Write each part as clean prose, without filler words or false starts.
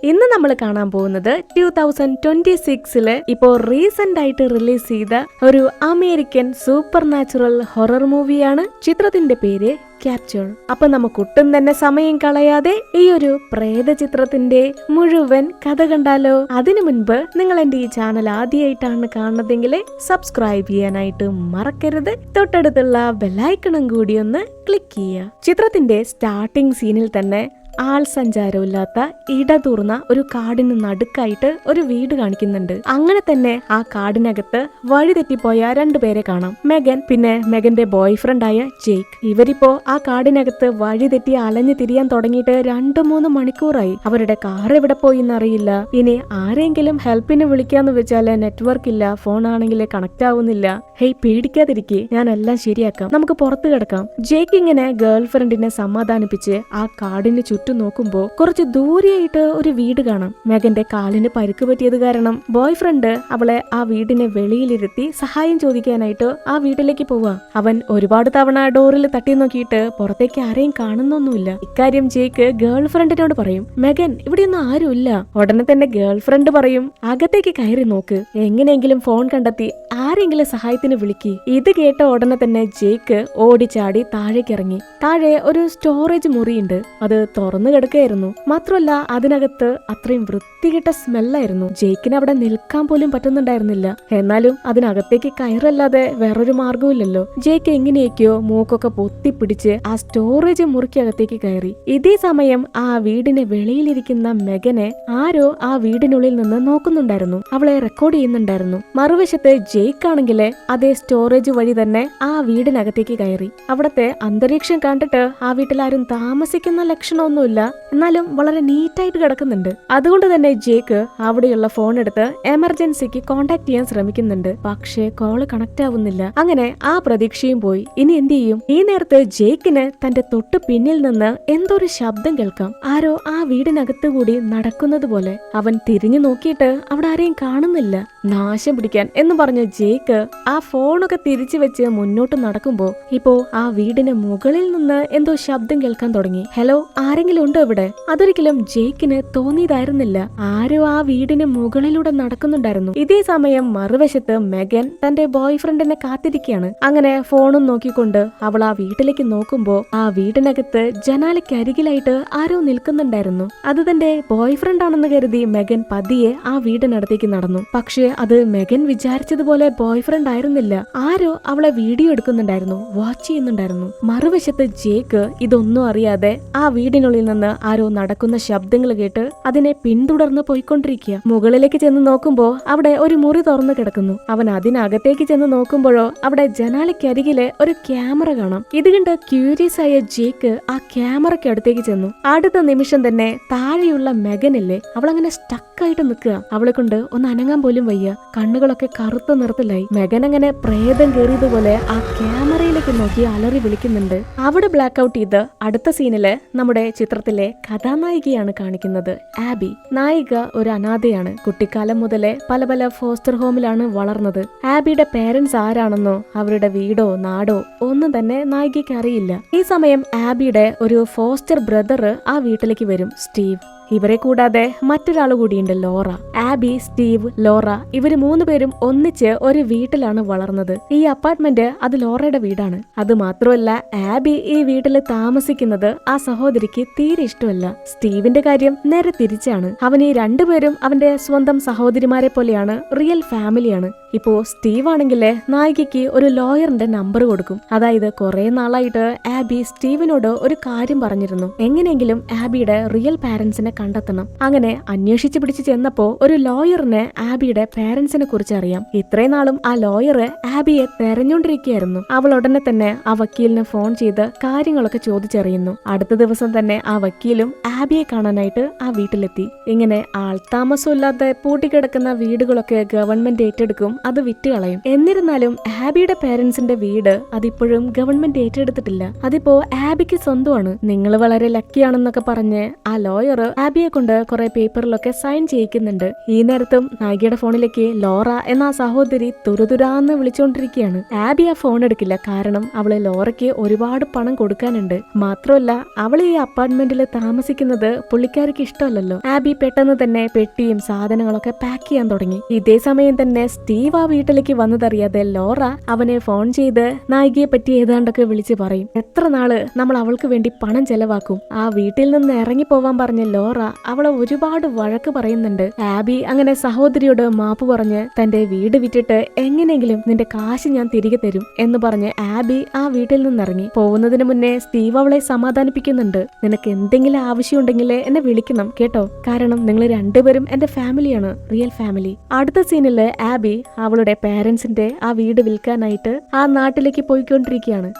ഇന്ന് നമ്മൾ കാണാൻ പോകുന്നത് 2026 ഇപ്പോ റീസെന്റ് ആയിട്ട് റിലീസ് ചെയ്ത ഒരു അമേരിക്കൻ സൂപ്പർ നാച്ചുറൽ ഹൊറർ മൂവിയാണ്. ചിത്രത്തിന്റെ പേര് ക്യാപ്ചർ. അപ്പൊ നമുക്കൊട്ടും തന്നെ സമയം കളയാതെ ഈ ഒരു പ്രേത ചിത്രത്തിന്റെ മുഴുവൻ കഥ കണ്ടാലോ? അതിനു മുൻപ് നിങ്ങൾ എന്റെ ഈ ചാനൽ ആദ്യമായിട്ടാണ് കാണുന്നതെങ്കിൽ സബ്സ്ക്രൈബ് ചെയ്യാനായിട്ട് മറക്കരുത്. തൊട്ടടുത്തുള്ള ബെല്ലൈക്കണും കൂടി ഒന്ന് ക്ലിക്ക് ചെയ്യുക. ചിത്രത്തിന്റെ സ്റ്റാർട്ടിംഗ് സീനിൽ തന്നെ ആൾ സഞ്ചാരമില്ലാത്ത ഇടതൂർന്ന ഒരു കാടിന് നടുക്കായിട്ട് ഒരു വീട് കാണിക്കുന്നുണ്ട്. അങ്ങനെ തന്നെ ആ കാടിനകത്ത് വഴി തെറ്റിപ്പോയ രണ്ടുപേരെ കാണാം, മെഗൻ പിന്നെ മെഗന്റെ ബോയ് ഫ്രണ്ട് ആയ ജേക്ക്. ഇവരിപ്പോ ആ കാടിനകത്ത് വഴി തെറ്റി അലഞ്ഞു തിരിയാൻ തുടങ്ങിയിട്ട് 2-3 മണിക്കൂറായി. അവരുടെ കാർ എവിടെ പോയി എന്നറിയില്ല. ഇനി ആരെങ്കിലും ഹെൽപ്പിന് വിളിക്കാന്ന് വെച്ചാല് നെറ്റ്വർക്ക് ഇല്ല, ഫോൺ ആണെങ്കിൽ കണക്ട് ആവുന്നില്ല. ഹേയ്, പേടിക്കാതിരിക്കെ, ഞാൻ എല്ലാം ശരിയാക്കാം, നമുക്ക് പുറത്തു കിടക്കാം. ജേക്ക് ഇങ്ങനെ ഗേൾ ഫ്രണ്ടിനെ സമാധാനിപ്പിച്ച് ആ കാടിന് ചുറ്റും നോക്കുമ്പോ കുറച്ച് ദൂരെയായിട്ട് ഒരു വീട് കാണാം. മെഗന്റെ കാലിന് പരിക്ക് പറ്റിയത് കാരണം ബോയ് ഫ്രണ്ട് അവളെ ആ വീടിനെ വെളിയിലിരുത്തി സഹായം ചോദിക്കാനായിട്ട് ആ വീട്ടിലേക്ക് പോവാ. അവൻ ഒരുപാട് തവണ ഡോറിൽ തട്ടി നോക്കിയിട്ട് പുറത്തേക്ക് ആരെയും കാണുന്നൊന്നുമില്ല. ഇക്കാര്യം ജേക്ക് ഗേൾ ഫ്രണ്ടിനോട് പറയും, മെഗൻ, ഇവിടെയൊന്നും ആരുമില്ല. ഉടനെ തന്നെ ഗേൾ ഫ്രണ്ട് പറയും, അകത്തേക്ക് കയറി നോക്ക്, എങ്ങനെയെങ്കിലും ഫോൺ കണ്ടെത്തി ആരെങ്കിലും സഹായത്തിന് വിളിക്ക്. ഇത് കേട്ട ഉടനെ തന്നെ ജേക്ക് ഓടിച്ചാടി താഴേക്ക് ഇറങ്ങി. താഴെ ഒരു സ്റ്റോറേജ് മുറിയുണ്ട്, അത് തുറന്നു കിടക്കുകയായിരുന്നു. മാത്രമല്ല അതിനകത്ത് അത്രയും വൃത്തികെട്ട സ്മെല്ലായിരുന്നു. ജേക്കിന് അവിടെ നിൽക്കാൻ പോലും പറ്റുന്നുണ്ടായിരുന്നില്ല. എന്നാലും അതിനകത്തേക്ക് കയറല്ലാതെ വേറൊരു മാർഗവുമില്ലല്ലോ. ജേക്ക് എങ്ങനെയൊക്കെയോ മൂക്കൊക്കെ പൊത്തിപ്പിടിച്ച് ആ സ്റ്റോറേജ് മുറിക്കകത്തേക്ക് കയറി. ഇതേ സമയം ആ വീടിന് വെളിയിലിരിക്കുന്ന മെഗനെ ആരോ ആ വീടിനുള്ളിൽ നിന്ന് നോക്കുന്നുണ്ടായിരുന്നു, അവളെ റെക്കോർഡ് ചെയ്യുന്നുണ്ടായിരുന്നു. മറുവശത്ത് ജേക്ക് ആണെങ്കില് അതേ സ്റ്റോറേജ് വഴി തന്നെ ആ വീടിനകത്തേക്ക് കയറി. അവിടത്തെ അന്തരീക്ഷം കണ്ടിട്ട് ആ വീട്ടിലാരും താമസിക്കുന്ന ലക്ഷണമൊന്നുമില്ല, എന്നാലും വളരെ നീറ്റായിട്ട് കിടക്കുന്നുണ്ട്. അതുകൊണ്ട് തന്നെ ജേക്ക് അവിടെയുള്ള ഫോൺ എടുത്ത് എമർജൻസിക്ക് കോണ്ടാക്ട് ചെയ്യാൻ ശ്രമിക്കുന്നുണ്ട്. പക്ഷേ കോള് കണക്ട് ആവുന്നില്ല. അങ്ങനെ ആ പ്രതീക്ഷയും പോയി. ഇനി എന്ത് ചെയ്യും? ഈ നേരത്ത് ജേക്കിന് തന്റെ തൊട്ട് പിന്നിൽ നിന്ന് എന്തോ ഒരു ശബ്ദം കേൾക്കാം. ആരോ ആ വീടിനകത്ത് കൂടി നടക്കുന്നത് പോലെ. അവൻ തിരിഞ്ഞു നോക്കിയിട്ട് അവിടെ ആരെയും കാണുന്നില്ല. നാശം പിടിക്കാൻ എന്ന് പറഞ്ഞ ജേക്ക് ആ ഫോണൊക്കെ തിരിച്ചു വെച്ച് മുന്നോട്ട് നടക്കുമ്പോ ഇപ്പോ ആ വീടിന് മുകളിൽ നിന്ന് എന്തോ ശബ്ദം കേൾക്കാൻ തുടങ്ങി. ഹലോ, ആരെങ്കിലും ഉണ്ടോ ഇവിടെ? അതൊരിക്കലും ജേക്കിന് തോന്നിയതായിരുന്നില്ല. ആരോ ആ വീടിന് മുകളിലൂടെ നടക്കുന്നുണ്ടായിരുന്നു. ഇതേ സമയം മറുവശത്ത് മെഗൻ തന്റെ ബോയ് ഫ്രണ്ടിനെ കാത്തിരിക്കുകയാണ്. അങ്ങനെ ഫോണും നോക്കിക്കൊണ്ട് അവൾ ആ വീട്ടിലേക്ക് നോക്കുമ്പോ ആ വീടിനകത്ത് ജനാലയ്ക്കരികിലായിട്ട് ആരോ നിൽക്കുന്നുണ്ടായിരുന്നു. അത് തന്റെ ബോയ് ഫ്രണ്ട് ആണെന്ന് കരുതി മെഗൻ പതിയെ ആ വീടിനടുത്തേക്ക് നടന്നു. പക്ഷേ അത് മെഗൻ വിചാരിച്ചതുപോലെ ബോയ് ഫ്രണ്ട് ആയിരുന്നില്ല. ആരോ അവളെ വീഡിയോ എടുക്കുന്നുണ്ടായിരുന്നു, വാച്ച് ചെയ്യുന്നുണ്ടായിരുന്നു. മറുവശത്ത് ജേക്ക് ഇതൊന്നും അറിയാതെ ആ വീടിനുള്ളിൽ നിന്ന് ആരോ നടക്കുന്ന ശബ്ദങ്ങൾ കേട്ട് അതിനെ പിന്തുടർന്ന് പോയിക്കൊണ്ടിരിക്കുക. മുകളിലേക്ക് ചെന്ന് നോക്കുമ്പോ അവിടെ ഒരു മുറി തുറന്നു കിടക്കുന്നു. അവൻ അതിനകത്തേക്ക് ചെന്ന് നോക്കുമ്പോഴോ അവിടെ ജനാലയ്ക്കരികില് ഒരു ക്യാമറ കാണാം. ഇത് കണ്ട് ക്യൂരിയസ് ആയ ജേക്ക് ആ ക്യാമറയ്ക്ക് അടുത്തേക്ക് ചെന്നു. അടുത്ത നിമിഷം തന്നെ താഴെയുള്ള മെഗനില്ലേ, അവളങ്ങനെ സ്റ്റക്കായിട്ട് നിൽക്കുക. അവളെ കൊണ്ട് ഒന്ന് അനങ്ങാൻ പോലും വയ്യ. കണ്ണുകളൊക്കെ കറുത്ത നിറത്തിലായി. മെഗൻ അങ്ങനെ പ്രേതം കയറിയതുപോലെ ആ ക്യാമറയിലേക്ക് നോക്കി അലറി വിളിക്കുന്നുണ്ട്. അവിടെ ബ്ലാക്ക് ഔട്ട് ചെയ്ത് അടുത്ത സീനില് നമ്മുടെ ചിത്രത്തിലെ കഥാനായികയാണ് കാണിക്കുന്നത്, ആബി. നായിക ഒരു അനാഥയാണ്. കുട്ടിക്കാലം മുതലേ പല പല ഫോസ്റ്റർ ഹോമിലാണ് വളർന്നത്. ആബിയുടെ പേരൻസ് ആരാണെന്നോ അവരുടെ വീടോ നാടോ ഒന്നും തന്നെ നായികയ്ക്ക് അറിയില്ല. ഈ സമയം ആബിയുടെ ഒരു ഫോസ്റ്റർ ബ്രദർ ആ വീട്ടിലേക്ക് വരും, സ്റ്റീവ്. ഇവരെ കൂടാതെ മറ്റൊരാൾ കൂടിയുണ്ട്, ലോറ. ആബി, സ്റ്റീവ്, ലോറ ഇവര് 3 പേരും ഒന്നിച്ച് ഒരു വീട്ടിലാണ് വളർന്നത്. ഈ അപ്പാർട്ട്മെന്റ് അത് ലോറയുടെ വീടാണ്. അത് മാത്രമല്ല, ആബി ഈ വീട്ടിൽ താമസിക്കുന്നത് ആ സഹോദരിക്ക് തീരെ ഇഷ്ടമല്ല. സ്റ്റീവിന്റെ കാര്യം നേരെ തിരിച്ചാണ്. അവൻ ഈ 2 പേരും അവന്റെ സ്വന്തം സഹോദരിമാരെ പോലെയാണ്, റിയൽ ഫാമിലിയാണ്. ഇപ്പോ സ്റ്റീവ് ആണെങ്കില് നായികയ്ക്ക് ഒരു ലോയറിന്റെ നമ്പർ കൊടുക്കും. അതായത് കുറെ നാളായിട്ട് ആബി സ്റ്റീവിനോട് ഒരു കാര്യം പറഞ്ഞിരുന്നു, എങ്ങനെയെങ്കിലും ആബിയുടെ റിയൽ പാരന്റ്സിനെ കണ്ടെത്തണം. അങ്ങനെ അന്വേഷിച്ചു പിടിച്ചു ചെന്നപ്പോ ഒരു ലോയറിന് ആബിയുടെ പാരന്റ്സിനെ കുറിച്ച് അറിയാം. ഇത്രയും നാളും ആ ലോയർ ആബിയെ തെരഞ്ഞോണ്ടിരിക്കുകയായിരുന്നു. അവൾ ഉടനെ തന്നെ ആ വക്കീലിന് ഫോൺ ചെയ്ത് കാര്യങ്ങളൊക്കെ ചോദിച്ചറിയുന്നു. അടുത്ത ദിവസം തന്നെ ആ വക്കീലും ആബിയെ കാണാനായിട്ട് ആ വീട്ടിലെത്തി. ഇങ്ങനെ ആൾതാമസമില്ലാതെ പൂട്ടിക്കിടക്കുന്ന വീടുകളൊക്കെ ഗവൺമെന്റ് ഏറ്റെടുക്കും, അത് വിറ്റുകളയും. എന്നിരുന്നാലും ആബിയുടെ പേരൻസിന്റെ വീട് അതിപ്പോഴും ഗവൺമെന്റ് ഏറ്റെടുത്തിട്ടില്ല. അതിപ്പോ ആബിക്ക് സ്വന്തമാണ്. നിങ്ങൾ വളരെ ലക്കിയാണെന്നൊക്കെ പറഞ്ഞ് ആ ലോയർ ആബിയെ കൊണ്ട് കുറെ പേപ്പറിലൊക്കെ സൈൻ ചെയ്യിക്കുന്നുണ്ട്. ഈ നേരത്തും നായികയുടെ ഫോണിലേക്ക് ലോറ എന്ന ആ സഹോദരി തുരുതുരാന്ന് വിളിച്ചുകൊണ്ടിരിക്കുകയാണ്. ആബി ആ ഫോൺ എടുക്കില്ല. കാരണം അവള് ലോറയ്ക്ക് ഒരുപാട് പണം കൊടുക്കാനുണ്ട്. മാത്രമല്ല അവൾ ഈ അപ്പാർട്ട്മെന്റിൽ താമസിക്കുന്നത് പുള്ളിക്കാർക്ക് ഇഷ്ടമല്ലല്ലോ. ആബി പെട്ടെന്ന് തന്നെ പെട്ടിയും സാധനങ്ങളൊക്കെ പാക്ക് ചെയ്യാൻ തുടങ്ങി. ഇതേ സമയം തന്നെ സ്റ്റീവ് ആ വീട്ടിലേക്ക് വന്നതറിയാതെ ലോറ അവനെ ഫോൺ ചെയ്ത് നായികയെ പറ്റി ഏതാണ്ടൊക്കെ വിളിച്ച് പറയും. എത്ര നാള് നമ്മൾ അവൾക്ക് വേണ്ടി പണം ചെലവാക്കും. ആ വീട്ടിൽ നിന്ന് ഇറങ്ങി പോവാൻ പറഞ്ഞ ലോറ അവളെ ഒരുപാട് വഴക്ക് പറയുന്നുണ്ട്. ആബി അങ്ങനെ സഹോദരിയോട് മാപ്പ് പറഞ്ഞ് തന്റെ വീട് വിറ്റിട്ട് എങ്ങനെയെങ്കിലും നിന്റെ കാശ് ഞാൻ തിരികെ തരും എന്ന് പറഞ്ഞ് ആബി ആ വീട്ടിൽ നിന്നിറങ്ങി. പോകുന്നതിന് മുന്നേ സ്റ്റീവ് അവളെ സമാധാനിപ്പിക്കുന്നുണ്ട്. നിനക്ക് എന്തെങ്കിലും ആവശ്യമുണ്ടെങ്കിൽ എന്നെ വിളിക്കണം കേട്ടോ, കാരണം നിങ്ങൾ രണ്ടുപേരും എന്റെ ഫാമിലിയാണ്, റിയൽ ഫാമിലി. അടുത്ത സീനില് ആബി അവളുടെ പേരൻസിന്റെ ആ വീട് വിൽക്കാനായിട്ട് ആ നാട്ടിലേക്ക് പോയിക്കൊണ്ടിരിക്കുകയാണ്.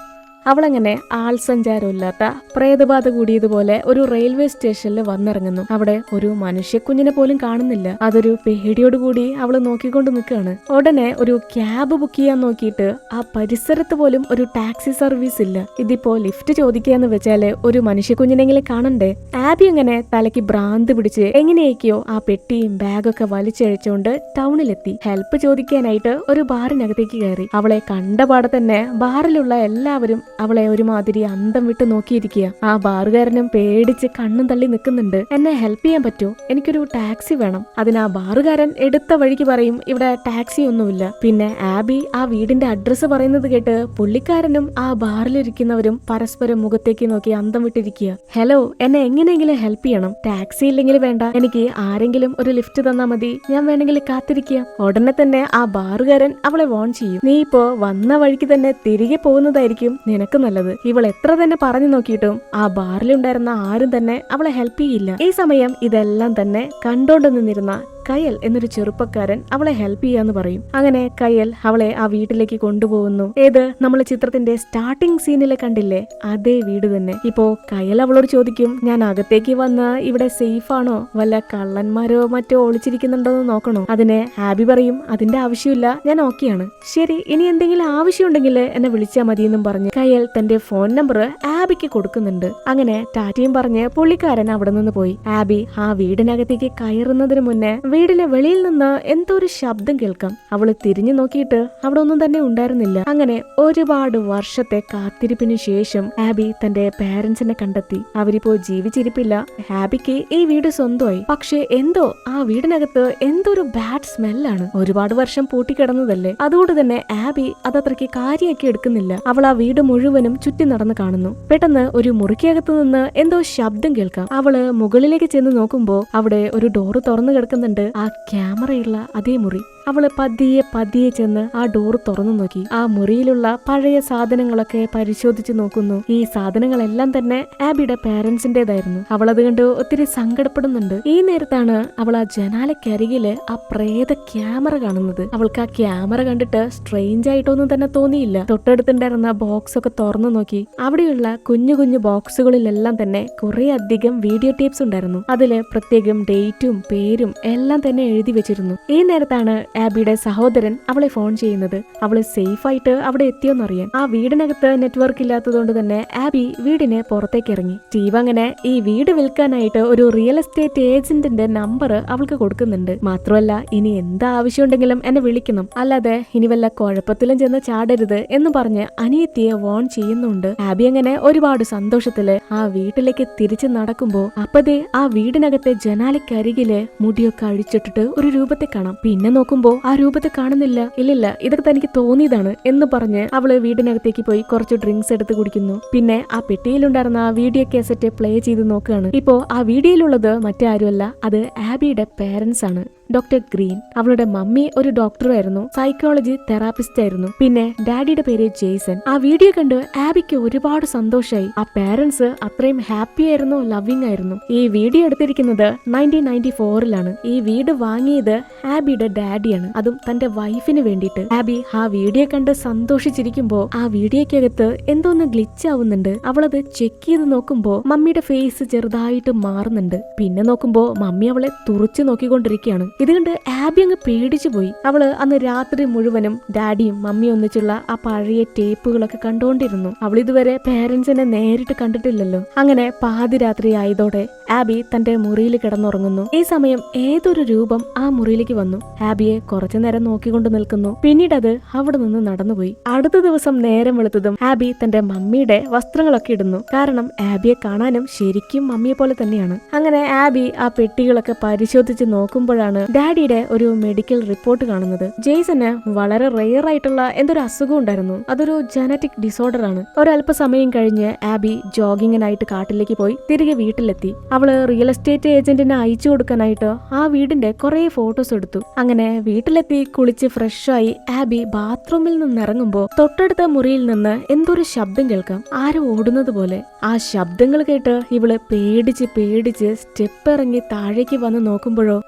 അവളങ്ങനെ ആൾ സഞ്ചാരമില്ലാത്ത പ്രേതബാധ കൂടിയതുപോലെ ഒരു റെയിൽവേ സ്റ്റേഷനിൽ വന്നിറങ്ങുന്നു. അവിടെ ഒരു മനുഷ്യക്കുഞ്ഞിനെ പോലും കാണുന്നില്ല. അതൊരു പേടിയോടുകൂടി അവള് നോക്കിക്കൊണ്ട് നിൽക്കുകയാണ്. ഉടനെ ഒരു ക്യാബ് ബുക്ക് ചെയ്യാൻ നോക്കിയിട്ട് ആ പരിസരത്ത് പോലും ഒരു ടാക്സി സർവീസ് ഇല്ല. ഇതിപ്പോ ലിഫ്റ്റ് ചോദിക്കാന്ന് വെച്ചാല് ഒരു മനുഷ്യക്കുഞ്ഞിനെങ്കിലും കാണണ്ടേ. ആബി അങ്ങനെ തലയ്ക്ക് ഭ്രാന്ത് പിടിച്ച് എങ്ങനെയൊക്കെയോ ആ പെട്ടിയും ബാഗൊക്കെ വലിച്ചഴിച്ചുകൊണ്ട് ടൗണിലെത്തി. ഹെൽപ്പ് ചോദിക്കാനായിട്ട് ഒരു ബാറിനകത്തേക്ക് കയറി. അവളെ കണ്ടപാടെ തന്നെ ബാറിലുള്ള എല്ലാവരും അവളെ ഒരുമാതിരി അന്തം വിട്ട് നോക്കിയിരിക്കുക. ആ ബാറുകാരനും പേടിച്ച് കണ്ണും തള്ളി നിൽക്കുന്നുണ്ട്. എന്നെ ഹെൽപ്പ് ചെയ്യാൻ പറ്റുമോ? എനിക്കൊരു ടാക്സി വേണം. അതിന് ആ ബാറുകാരൻ എടുത്ത വഴിക്ക് പറയും ഇവിടെ ടാക്സി ഒന്നുമില്ല. പിന്നെ ആബി ആ വീടിന്റെ അഡ്രസ്സ് പറയുന്നത് കേട്ട് പുള്ളിക്കാരനും ആ ബാറിലിരിക്കുന്നവരും പരസ്പരം മുഖത്തേക്ക് നോക്കി അന്തം വിട്ടിരിക്കുക. ഹലോ, എന്നെ എങ്ങനെയെങ്കിലും ഹെൽപ്പ് ചെയ്യണം. ടാക്സി ഇല്ലെങ്കിൽ വേണ്ട, എനിക്ക് ആരെങ്കിലും ഒരു ലിഫ്റ്റ് തന്നാ മതി, ഞാൻ വേണമെങ്കിൽ കാത്തിരിക്കുക. ഉടനെ തന്നെ ആ ബാറുകാരൻ അവളെ വോൺ ചെയ്യും. നീ ഇപ്പോ വന്ന വഴിക്ക് തന്നെ തിരികെ പോകുന്നതായിരിക്കും നിനക്ക് നല്ലത്. ഇവൾ എത്ര തന്നെ പറഞ്ഞു നോക്കിയിട്ടും ആ ബാറിലുണ്ടായിരുന്ന ആരും തന്നെ അവളെ ഹെൽപ്പ് ചെയ്യില്ല. ഈ സമയം ഇതെല്ലാം തന്നെ കണ്ടോണ്ട് നിന്നിരുന്ന കയൽ എന്നൊരു ചെറുപ്പക്കാരൻ അവളെ ഹെൽപ്പ് ചെയ്യാന്ന് പറയും. അങ്ങനെ കയൽ അവളെ ആ വീട്ടിലേക്ക് കൊണ്ടുപോകുന്നു. ഏത് നമ്മൾ ചിത്രത്തിന്റെ സ്റ്റാർട്ടിംഗ് സീനിലെ കണ്ടില്ലേ, അതേ വീട് തന്നെ. ഇപ്പോ കയൽ അവളോട് ചോദിക്കും, ഞാൻ അകത്തേക്ക് വന്ന് ഇവിടെ സേഫ് ആണോ, വല്ല കള്ളന്മാരോ മറ്റോ ഒളിച്ചിരിക്കുന്നുണ്ടോ എന്ന് നോക്കണോ? അതിന് ആബി പറയും, അതിന്റെ ആവശ്യമില്ല, ഞാൻ ഓക്കെയാണ്. ശരി, ഇനി എന്തെങ്കിലും ആവശ്യമുണ്ടെങ്കിൽ എന്നെ വിളിച്ചാൽ മതി എന്നും പറഞ്ഞ് കയൽ തന്റെ ഫോൺ നമ്പർ ആബിക്ക് കൊടുക്കുന്നുണ്ട്. അങ്ങനെ ടാറ്റയും പറഞ്ഞ് പുള്ളിക്കാരൻ അവിടെ നിന്ന് പോയി. ആബി ആ വീടിനകത്തേക്ക് കയറുന്നതിന് മുന്നേ വീടിലെ വെളിയിൽ നിന്ന് എന്തോ ഒരു ശബ്ദം കേൾക്കാം. അവള് തിരിഞ്ഞു നോക്കിയിട്ട് അവിടെ ഒന്നും തന്നെ ഉണ്ടായിരുന്നില്ല. അങ്ങനെ ഒരുപാട് വർഷത്തെ കാത്തിരിപ്പിന് ശേഷം ആബി തന്റെ പേരൻസിനെ കണ്ടെത്തി. അവരിപ്പോ ജീവിച്ചിരിപ്പില്ല. ആബിക്ക് ഈ വീട് സ്വന്തമായി. പക്ഷെ എന്തോ ആ വീടിനകത്ത് എന്തോ ഒരു ബാഡ് സ്മെല്ലാണ്. ഒരുപാട് വർഷം പൂട്ടിക്കിടന്നതല്ലേ, അതുകൊണ്ട് തന്നെ ആബി അതത്രയ്ക്ക് കാര്യമാക്കി എടുക്കുന്നില്ല. അവൾ ആ വീട് മുഴുവനും ചുറ്റി നടന്ന് കാണുന്നു. പെട്ടെന്ന് ഒരു മുറിക്കകത്ത് നിന്ന് എന്തോ ശബ്ദം കേൾക്കാം. അവള് മുകളിലേക്ക് ചെന്ന് നോക്കുമ്പോ അവിടെ ഒരു ഡോറ് തുറന്നു കിടക്കുന്നുണ്ട്. ആ ക്യാമറയുള്ള അതേ മുറി. അവള് പതിയെ ചെന്ന് ആ ഡോർ തുറന്നു നോക്കി. ആ മുറിയിലുള്ള പഴയ സാധനങ്ങളൊക്കെ പരിശോധിച്ചു നോക്കുന്നു. ഈ സാധനങ്ങളെല്ലാം തന്നെ ആബിയുടെ പേരൻസിന്റേതായിരുന്നു. അവൾ അത് കണ്ട് ഒത്തിരി സങ്കടപ്പെടുന്നുണ്ട്. ഈ നേരത്താണ് അവൾ ആ ജനാലക്കരികില് ആ പ്രേത ക്യാമറ കാണുന്നത്. അവൾക്ക് ആ ക്യാമറ കണ്ടിട്ട് സ്ട്രേഞ്ച് ആയിട്ടൊന്നും തന്നെ തോന്നിയില്ല. തൊട്ടടുത്തുണ്ടായിരുന്ന ബോക്സ് ഒക്കെ തുറന്നു നോക്കി. അവിടെയുള്ള കുഞ്ഞു കുഞ്ഞു ബോക്സുകളിലെല്ലാം തന്നെ കുറെ അധികം വീഡിയോ ടേപ്സ് ഉണ്ടായിരുന്നു. അതില് പ്രത്യേകം ഡേറ്റും പേരും എല്ലാം തന്നെ എഴുതി വെച്ചിരുന്നു. ഈ നേരത്താണ് ആബിയുടെ സഹോദരൻ അവളെ ഫോൺ ചെയ്യുന്നത്. അവള് സേഫ് ആയിട്ട് അവിടെ എത്തിയോന്നറിയാൻ. ആ വീടിനകത്ത് നെറ്റ്വർക്ക് ഇല്ലാത്തതുകൊണ്ട് തന്നെ ആബി വീടിന് പുറത്തേക്ക് ഇറങ്ങി. സ്റ്റീവ് അങ്ങനെ ഈ വീട് വിൽക്കാനായിട്ട് ഒരു റിയൽ എസ്റ്റേറ്റ് ഏജന്റിന്റെ നമ്പർ അവൾക്ക് കൊടുക്കുന്നുണ്ട്. മാത്രമല്ല, ഇനി എന്താ ആവശ്യമുണ്ടെങ്കിലും എന്നെ വിളിക്കണം, അല്ലാതെ ഇനി വല്ല കുഴപ്പത്തിലും ചെന്ന് ചാടരുത് എന്ന് പറഞ്ഞ് അനിയത്തിയെ വോൺ ചെയ്യുന്നുണ്ട്. ആബി അങ്ങനെ ഒരുപാട് സന്തോഷത്തില് ആ വീട്ടിലേക്ക് തിരിച്ചു നടക്കുമ്പോ അപ്പതേ ആ വീടിനകത്തെ ജനാലക്കരികില് മുടിയൊക്കെ അഴിച്ചിട്ടിട്ട് ഒരു രൂപത്തെ കാണാം. പിന്നെ നോക്കുമ്പോ ആ രൂപത്തെ കാണുന്നില്ല. ഇല്ലില്ല, ഇതൊക്കെ തനിക്ക് തോന്നിയതാണ് എന്ന് പറഞ്ഞ് അവള് വീടിനകത്തേക്ക് പോയി കുറച്ച് ഡ്രിങ്ക്സ് എടുത്ത് കുടിക്കുന്നു. പിന്നെ ആ പെട്ടിയിലുണ്ടായിരുന്ന ആ വീഡിയോ കാസറ്റ് പ്ലേ ചെയ്ത് നോക്കുകയാണ്. ഇപ്പോ ആ വീഡിയോയിലുള്ളത് മറ്റാരുമല്ല, അത് ആബിയുടെ പേരൻസ് ആണ്. Doctor green. അവളുടെ മമ്മി ഒരു ഡോക്ടറായിരുന്നു, സൈക്കോളജി തെറാപ്പിസ്റ്റ് ആയിരുന്നു. പിന്നെ ഡാഡിയുടെ പേര് ജെയ്സൺ. ആ വീഡിയോ കണ്ട് ആബിക്ക് ഒരുപാട് സന്തോഷമായി. ആ പേരൻസ് അത്രയും ഹാപ്പി ആയിരുന്നു, ലവിങ് ആയിരുന്നു. ഈ വീഡിയോ എടുത്തിരിക്കുന്നത് 1994-ലാണ്. ഈ വീട് വാങ്ങിയത് ആബിയുടെ ഡാഡിയാണ്, അതും തന്റെ വൈഫിന് വേണ്ടിയിട്ട്. ആബി ആ വീഡിയോ കണ്ട് സന്തോഷിച്ചിരിക്കുമ്പോ ആ വീഡിയോക്കകത്ത് എന്തോന്ന് ഗ്ലിച്ച് ആവുന്നുണ്ട്. അവളത് ചെക്ക് ചെയ്ത് നോക്കുമ്പോ മമ്മിയുടെ ഫേസ് ചെറുതായിട്ട് മാറുന്നുണ്ട്. പിന്നെ നോക്കുമ്പോ മമ്മി അവളെ തുറച്ചു നോക്കിക്കൊണ്ടിരിക്കുകയാണ്. ഇത് കണ്ട് ആബി അങ്ങ് പേടിച്ചു പോയി. അവള് അന്ന് രാത്രി മുഴുവനും ഡാഡിയും മമ്മിയും ഒന്നിച്ചുള്ള ആ പഴയ ടേപ്പുകളൊക്കെ കണ്ടുകൊണ്ടിരുന്നു. അവൾ ഇതുവരെ പേരൻസിനെ നേരിട്ട് കണ്ടിട്ടില്ലല്ലോ. അങ്ങനെ പാതിരാത്രി ആയതോടെ ആബി തന്റെ മുറിയിൽ കിടന്നുറങ്ങുന്നു. ഈ സമയം ഏതൊരു രൂപം ആ മുറിയിലേക്ക് വന്നു. ആബിയെ കുറച്ചു നേരം നോക്കിക്കൊണ്ട് നിൽക്കുന്നു. പിന്നീട് അത് അവിടെ നിന്ന് നടന്നുപോയി. അടുത്ത ദിവസം നേരം വെളുത്തതും ആബി തന്റെ മമ്മിയുടെ വസ്ത്രങ്ങളൊക്കെ ഇടുന്നു. കാരണം ആബിയെ കാണാനും ശരിക്കും മമ്മിയെ പോലെ തന്നെയാണ്. അങ്ങനെ ആബി ആ പെട്ടികളൊക്കെ പരിശോധിച്ച് നോക്കുമ്പോഴാണ് ഡാഡിയുടെ ഒരു മെഡിക്കൽ റിപ്പോർട്ട് കാണുന്നത്. ജെയ്സന് വളരെ റെയർ ആയിട്ടുള്ള എന്തൊരു അസുഖം ഉണ്ടായിരുന്നു. അതൊരു ജനറ്റിക് ഡിസോർഡർ ആണ്. ഒരല്പസമയം കഴിഞ്ഞ് ആബി ജോഗിങ്ങിനായിട്ട് കാട്ടിലേക്ക് പോയി തിരികെ വീട്ടിലെത്തി. അവള് റിയൽ എസ്റ്റേറ്റ് ഏജന്റിനെ അയച്ചു കൊടുക്കാനായിട്ട് ആ വീടിന്റെ കുറെ ഫോട്ടോസ് എടുത്തു. അങ്ങനെ വീട്ടിലെത്തി കുളിച്ച് ഫ്രഷായി ആബി ബാത്റൂമിൽ നിന്ന് ഇറങ്ങുമ്പോ തൊട്ടടുത്ത മുറിയിൽ നിന്ന് എന്തൊരു ശബ്ദം കേൾക്കാം. ആരോ ഓടുന്നത് പോലെ. ആ ശബ്ദങ്ങൾ കേട്ട് ഇവള് പേടിച്ച് സ്റ്റെപ്പ് ഇറങ്ങി താഴേക്ക് വന്ന് നോക്കുമ്പോഴോ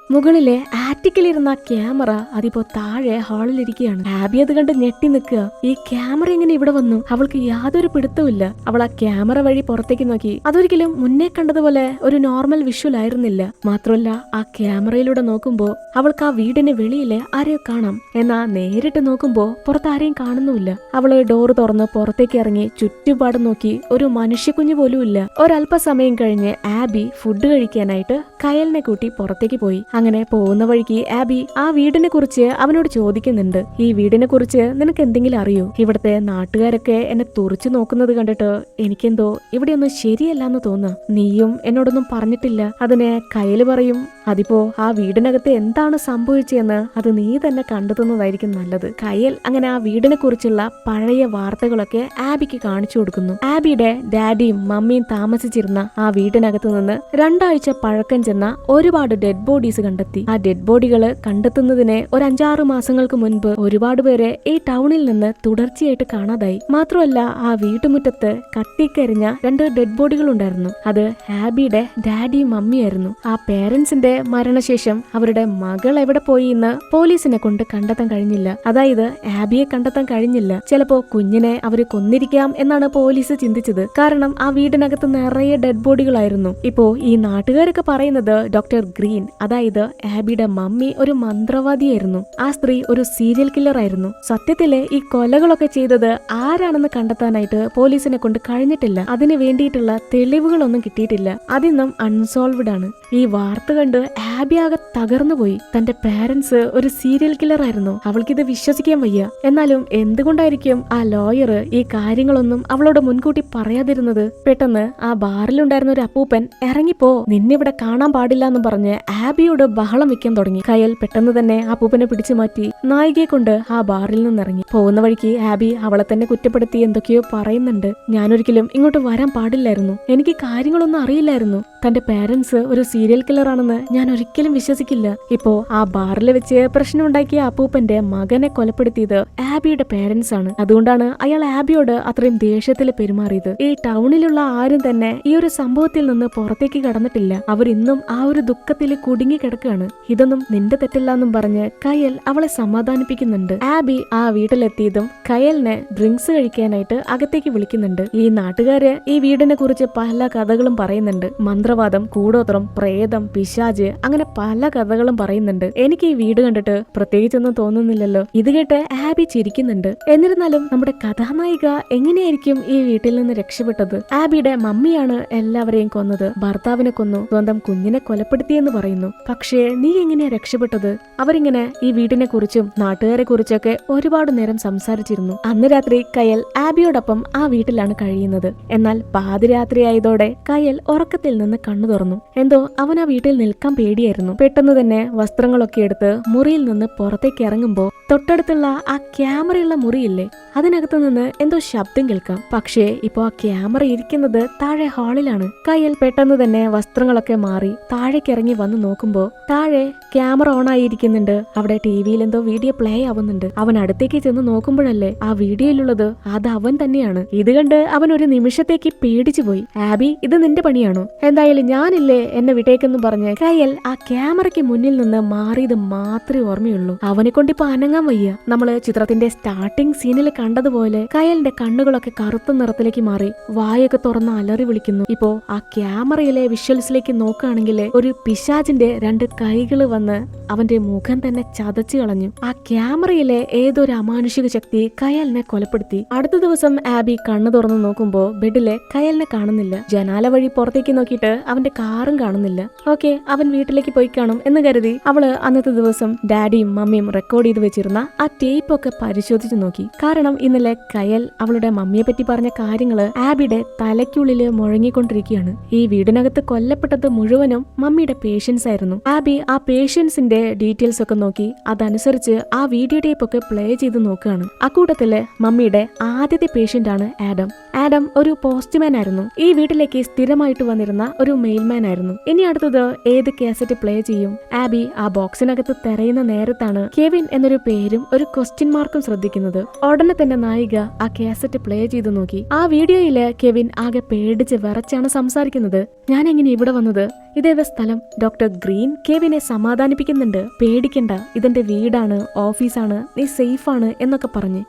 മുകളിലെ ആറ്റിക്കിലിരുന്ന ക്യാമറ അതിപ്പോ താഴെ ഹാളിലിരിക്കുകയാണ്. ആബി അത് കണ്ട് ഞെട്ടി നിൽക്കുക. ഈ ക്യാമറ എങ്ങനെ ഇവിടെ വന്നു? അവൾക്ക് യാതൊരു പിടുത്തവുമില്ല. അവൾ ആ ക്യാമറ വഴി പുറത്തേക്ക് നോക്കി. അതൊരിക്കലും മുന്നേ കണ്ടതുപോലെ ഒരു നോർമൽ വിഷ്വൽ ആയിരുന്നില്ല. മാത്രമല്ല ആ ക്യാമറയിലൂടെ നോക്കുമ്പോ അവൾക്ക് ആ വീടിന് വെളിയിലെ ആരെയോ കാണാം. എന്നാ നേരിട്ട് നോക്കുമ്പോ പുറത്ത് ആരെയും കാണുന്നുമില്ല. അവള് ഡോറ് തുറന്ന് പുറത്തേക്ക് ഇറങ്ങി ചുറ്റുപാട് നോക്കി. ഒരു മനുഷ്യക്കുഞ്ഞു പോലും ഇല്ല. ഒരല്പസമയം കഴിഞ്ഞ് ആബി ഫുഡ് കഴിക്കാനായിട്ട് കയലിനെ കൂട്ടി പുറത്തേക്ക് പോയി. അങ്ങനെ പോകുന്ന വഴിക്ക് ആബി ആ വീടിനെ കുറിച്ച് അവനോട് ചോദിക്കുന്നുണ്ട്. ഈ വീടിനെ കുറിച്ച് നിനക്ക് എന്തെങ്കിലും അറിയോ? ഇവിടുത്തെ നാട്ടുകാരൊക്കെ എന്നെ തുറച്ചു നോക്കുന്നത് കണ്ടിട്ട് എനിക്കെന്തോ ഇവിടെയൊന്നും ശരിയല്ലാന്ന് തോന്നുക. നീയും എന്നോടൊന്നും പറഞ്ഞിട്ടില്ല. അതിന് കയല് പറയും. അതിപ്പോ ആ വീടിനകത്ത് എന്താണ് സംഭവിച്ചതെന്ന് അത് നീ തന്നെ കണ്ടെത്തുന്നതായിരിക്കും നല്ലത്. കയൽ അങ്ങനെ ആ വീടിനെ കുറിച്ചുള്ള പഴയ വാർത്തകളൊക്കെ ആബിക്ക് കാണിച്ചു കൊടുക്കുന്നു. ആബിയുടെ ഡാഡിയും മമ്മിയും താമസിച്ചിരുന്ന ആ വീടിനകത്ത് നിന്ന് 2 ആഴ്ച പഴക്കം ചെന്ന ഒരുപാട് ഡെഡ് ബോഡീസ് കണ്ടെത്തി. ആ ഡെഡ് ബോഡികള് കണ്ടെത്തുന്നതിന് ഒരു 5-6 മാസങ്ങൾക്ക് മുൻപ് ഒരുപാട് പേരെ ഈ ടൗണിൽ നിന്ന് തുടർച്ചയായിട്ട് കാണാതായി. മാത്രമല്ല ആ വീട്ടുമുറ്റത്ത് കത്തിക്കരിഞ്ഞ 2 ഡെഡ് ബോഡികൾ ഉണ്ടായിരുന്നു. അത് ആബിയുടെ ഡാഡിയും മമ്മിയായിരുന്നു. ആ പേരൻസിന്റെ മരണശേഷം അവരുടെ മകൾ എവിടെ പോയി എന്ന് പോലീസിനെ കൊണ്ട് കണ്ടെത്താൻ കഴിഞ്ഞില്ല. അതായത് ആബിയെ കണ്ടെത്താൻ കഴിഞ്ഞില്ല. ചിലപ്പോ കുഞ്ഞിനെ അവര് കൊന്നിരിക്കാം എന്നാണ് പോലീസ് ചിന്തിച്ചത്. കാരണം ആ വീടിനകത്ത് നിറയെ ഡെഡ് ബോഡികളായിരുന്നു. ഇപ്പോ ഈ നാട്ടുകാരൊക്കെ പറയുന്നത് ഡോക്ടർ ഗ്രീൻ, അതായത് ആബിയുടെ മമ്മി ഒരു മന്ത്രവാദിയായിരുന്നു. ആ സ്ത്രീ ഒരു സീരിയൽ കില്ലർ ആയിരുന്നു. സത്യത്തില് ഈ കൊലകളൊക്കെ ചെയ്തത് ആരാണെന്ന് കണ്ടെത്താനായിട്ട് പോലീസിനെ കൊണ്ട് കഴിഞ്ഞിട്ടില്ല. അതിന് വേണ്ടിയിട്ടുള്ള തെളിവുകളൊന്നും കിട്ടിയിട്ടില്ല. അതിന്നും അൺസോൾവ്ഡ് ആണ്. ഈ വാർത്ത കണ്ട് ആബി ആകെ തകർന്നുപോയി. തന്റെ പാരന്റ്സ് ഒരു സീരിയൽ കില്ലർ ആയിരുന്നു. അവൾക്കിത് വിശ്വസിക്കാൻ വയ്യ. എന്നാലും എന്തുകൊണ്ടായിരിക്കും ആ ലോയർ ഈ കാര്യങ്ങളൊന്നും അവളോട് മുൻകൂട്ടി പറയാതിരുന്നത്? പെട്ടെന്ന് ആ ബാറിലുണ്ടായിരുന്ന ഒരു അപ്പൂപ്പൻ ഇറങ്ങിപ്പോ, നിന്നിവിടെ കാണാൻ പാടില്ല എന്ന് പറഞ്ഞ് ആബിയോട് ബഹളം വെക്കാൻ തുടങ്ങി. കയൽ പെട്ടെന്ന് തന്നെ ആ അപ്പൂപ്പനെ പിടിച്ചു മാറ്റി നായികയെ കൊണ്ട് ആ ബാറിൽ നിന്നിറങ്ങി. പോകുന്ന വഴിക്ക് ആബി അവളെ തന്നെ കുറ്റപ്പെടുത്തി എന്തൊക്കെയോ പറയുന്നുണ്ട്. ഞാനൊരിക്കലും ഇങ്ങോട്ട് വരാൻ പാടില്ലായിരുന്നു. എനിക്ക് കാര്യങ്ങളൊന്നും അറിയില്ലായിരുന്നു. തന്റെ പാരന്റ്സ് ഒരു സീരിയൽ കില്ലർ ആണെന്ന് ഞാൻ ഒരിക്കലും വിശ്വസിക്കില്ല. ഇപ്പോ ആ ബാറിൽ വെച്ച് പ്രശ്നം ഉണ്ടാക്കിയ അപ്പൂപ്പന്റെ മകനെ കൊലപ്പെടുത്തിയത് ആബിയുടെ പാരന്റ്സ് ആണ്. അതുകൊണ്ടാണ് അയാൾ ആബിയോട് അത്രയും ദേഷ്യത്തിൽ പെരുമാറിയത്. ഈ ടൗണിലുള്ള ആരും തന്നെ ഈ ഒരു സംഭവത്തിൽ നിന്ന് പുറത്തേക്ക് കടന്നിട്ടില്ല. അവരിന്നും ആ ഒരു ദുഃഖത്തിൽ കുടുങ്ങി കിടക്കുകയാണ്. ഇതൊന്നും നിന്റെ തെറ്റല്ല എന്നും പറഞ്ഞ് കയൽ അവളെ സമാധാനിപ്പിക്കുന്നുണ്ട്. ആബി ആ വീട്ടിലെത്തിയതും കയലിനെ ഡ്രിങ്ക്സ് കഴിക്കാനായിട്ട് അകത്തേക്ക് വിളിക്കുന്നുണ്ട്. ഈ നാട്ടുകാര് ഈ വീടിനെ കുറിച്ച് പല കഥകളും പറയുന്നുണ്ട്. മന്ത്രവാദം, കൂടോത്രം, പ്രേതം, പിശാച്, അങ്ങനെ പല കഥകളും പറയുന്നുണ്ട്. എനിക്ക് ഈ വീട് കണ്ടിട്ട് പ്രത്യേകിച്ചൊന്നും തോന്നുന്നില്ലല്ലോ. ഇത് കേട്ട് ആബി ചിരിക്കുന്നുണ്ട്. എന്നിരുന്നാലും നമ്മുടെ കഥാനായിക എങ്ങനെയായിരിക്കും ഈ വീട്ടിൽ നിന്ന് രക്ഷപ്പെട്ടത്? ആബിയുടെ മമ്മിയാണ് എല്ലാവരെയും കൊന്നത്. ഭർത്താവിനെ കൊന്നു, സ്വന്തം കുഞ്ഞിനെ കൊലപ്പെടുത്തിയെന്ന് പറയുന്നു. പക്ഷേ നീ എങ്ങനെയാ രക്ഷപ്പെട്ടത്? അവരിങ്ങനെ ഈ വീടിനെ കുറിച്ചും നാട്ടുകാരെ കുറിച്ചൊക്കെ ഒരുപാട് നേരം സംസാരിച്ചിരുന്നു. അന്ന് രാത്രി കയൽ ആബിയോടൊപ്പം ആ വീട്ടിലാണ് കഴിയുന്നത്. എന്നാൽ പാതിരാത്രി ആയതോടെ കയൽ ഉറക്കത്തിൽ നിന്ന് കണ്ണു തുറന്നു. എന്തോ അവൻ ആ വീട്ടിൽ നിൽക്കാൻ പേടിയായിരുന്നു. പെട്ടെന്ന് തന്നെ വസ്ത്രങ്ങളൊക്കെ എടുത്ത് മുറിയിൽ നിന്ന് പുറത്തേക്ക് ഇറങ്ങുമ്പോ തൊട്ടടുത്തുള്ള ആ ക്യാമറയുള്ള മുറിയില്ലേ, അതിനകത്ത് നിന്ന് എന്തോ ശബ്ദം കേൾക്കാം. പക്ഷേ ഇപ്പോ ആ ക്യാമറ ഇരിക്കുന്നത് താഴെ ഹാളിലാണ്. കയൽ പെട്ടെന്ന് തന്നെ വസ്ത്രങ്ങളൊക്കെ മാറി താഴേക്ക് ഇറങ്ങി വന്ന് നോക്കുമ്പോ താഴെ ക്യാമറ ഓൺ ആയിരിക്കുന്നുണ്ട്. അവിടെ ടിവിയിൽ എന്തോ വീഡിയോ പ്ലേ ആവുന്നുണ്ട്. അവൻ അടുത്തേക്ക് ചെന്ന് നോക്കുമ്പോഴല്ലേ ആ വീഡിയോയിലുള്ളത് അത് അവൻ തന്നെയാണ്. ഇത് കണ്ട് അവൻ ഒരു നിമിഷത്തേക്ക് പേടിച്ചു പോയി. ആബി, ഇത് നിന്റെ പണിയാണോ? എന്തായാലും ഞാനില്ലേ, എന്നെ വിട്ടേക്കെന്ന് പറഞ്ഞ് കയൽ ആ ക്യാമറയ്ക്ക് മുന്നിൽ നിന്ന് മാറിയത് മാത്രമേ ഓർമ്മയുള്ളൂ. അവനെ കൊണ്ടിപ്പോ അനങ്ങാൻ വയ്യ. നമ്മള് ചിത്രത്തിന്റെ സ്റ്റാർട്ടിംഗ് സീനിൽ കണ്ടതുപോലെ കയലിന്റെ കണ്ണുകളൊക്കെ കറുത്ത നിറത്തിലേക്ക് മാറി വായൊക്കെ തുറന്ന് അലറി വിളിക്കുന്നു. ഇപ്പോ ആ ക്യാമറയിലെ വിഷ്വൽസിലേക്ക് നോക്കുകയാണെങ്കിൽ ഒരു പിശാചിന്റെ 2 കൈകള് വന്ന് വന്ന് അവന്റെ മുഖം തന്നെ ചതച്ചു കളഞ്ഞു. ആ ക്യാമറയിലെ ഏതൊരു അമാനുഷിക ശക്തി കയലിനെ കൊലപ്പെടുത്തി. അടുത്ത ദിവസം ആബി കണ്ണു തുറന്നു നോക്കുമ്പോ ബെഡിലെ കയലിനെ കാണുന്നില്ല. ജനാല വഴി പുറത്തേക്ക് നോക്കിയിട്ട് അവന്റെ കാറും കാണുന്നില്ല. ഓക്കെ, അവൻ വീട്ടിലേക്ക് പോയി കാണും എന്ന് കരുതി അവള് അന്നത്തെ ദിവസം ഡാഡിയും മമ്മിയും റെക്കോർഡ് ചെയ്ത് വെച്ചിരുന്ന ആ ടേപ്പ് ഒക്കെ പരിശോധിച്ചു നോക്കി. കാരണം ഇന്നലെ കയൽ അവളുടെ മമ്മിയെ പറ്റി പറഞ്ഞ കാര്യങ്ങള് ആബിയുടെ തലയ്ക്കുള്ളില് മുഴങ്ങിക്കൊണ്ടിരിക്കുകയാണ്. ഈ വീടിനകത്ത് കൊല്ലപ്പെട്ടത് മുഴുവനും മമ്മിയുടെ പേഷ്യൻസ് ആയിരുന്നു. ആബി ആ പേഷ്യൻസിന്റെ ഡീറ്റെയിൽസ് ഒക്കെ നോക്കി അതനുസരിച്ച് ആ വീഡിയോ ടേപ്പ് ഒക്കെ പ്ലേ ചെയ്ത് നോക്കുകയാണ്. അക്കൂട്ടത്തില് മമ്മിയുടെ ആദ്യത്തെ പേഷ്യന്റ് ആണ് ആഡം. ആഡം ഒരു പോസ്റ്റ്മാൻ ആയിരുന്നു. ഈ വീട്ടിലേക്ക് സ്ഥിരമായിട്ട് വന്നിരുന്ന ഒരു മെയിൽമാൻ ആയിരുന്നു. ഇനി അടുത്തത് ഏത് കാസറ്റ് പ്ലേ ചെയ്യും? ആബി ആ ബോക്സിനകത്ത് തെരയുന്ന നേരത്താണ് കെവിൻ എന്നൊരു പേരും ഒരു ക്വസ്റ്റ്യൻ മാർക്കും ശ്രദ്ധിക്കുന്നത്. ഉടനെ തന്നെ നായിക ആ കാസറ്റ് പ്ലേ ചെയ്ത് നോക്കി. ആ വീഡിയോയില് കെവിൻ ആകെ പേടിച്ച് വിറച്ചാണ് സംസാരിക്കുന്നത്. ഞാൻ എങ്ങനെ ഇവിടെ വന്നത്? ഇതേത് സ്ഥലം? ഡോക്ടർ ഗ്രീൻ കെവിനെ സമാധാനിപ്പിക്കുന്നുണ്ട്. പേടിക്കണ്ട, ഇതെന്റെ വീടാണ്, ഓഫീസാണ്, നീ സേഫാണ് എന്നൊക്കെ പറഞ്ഞ്.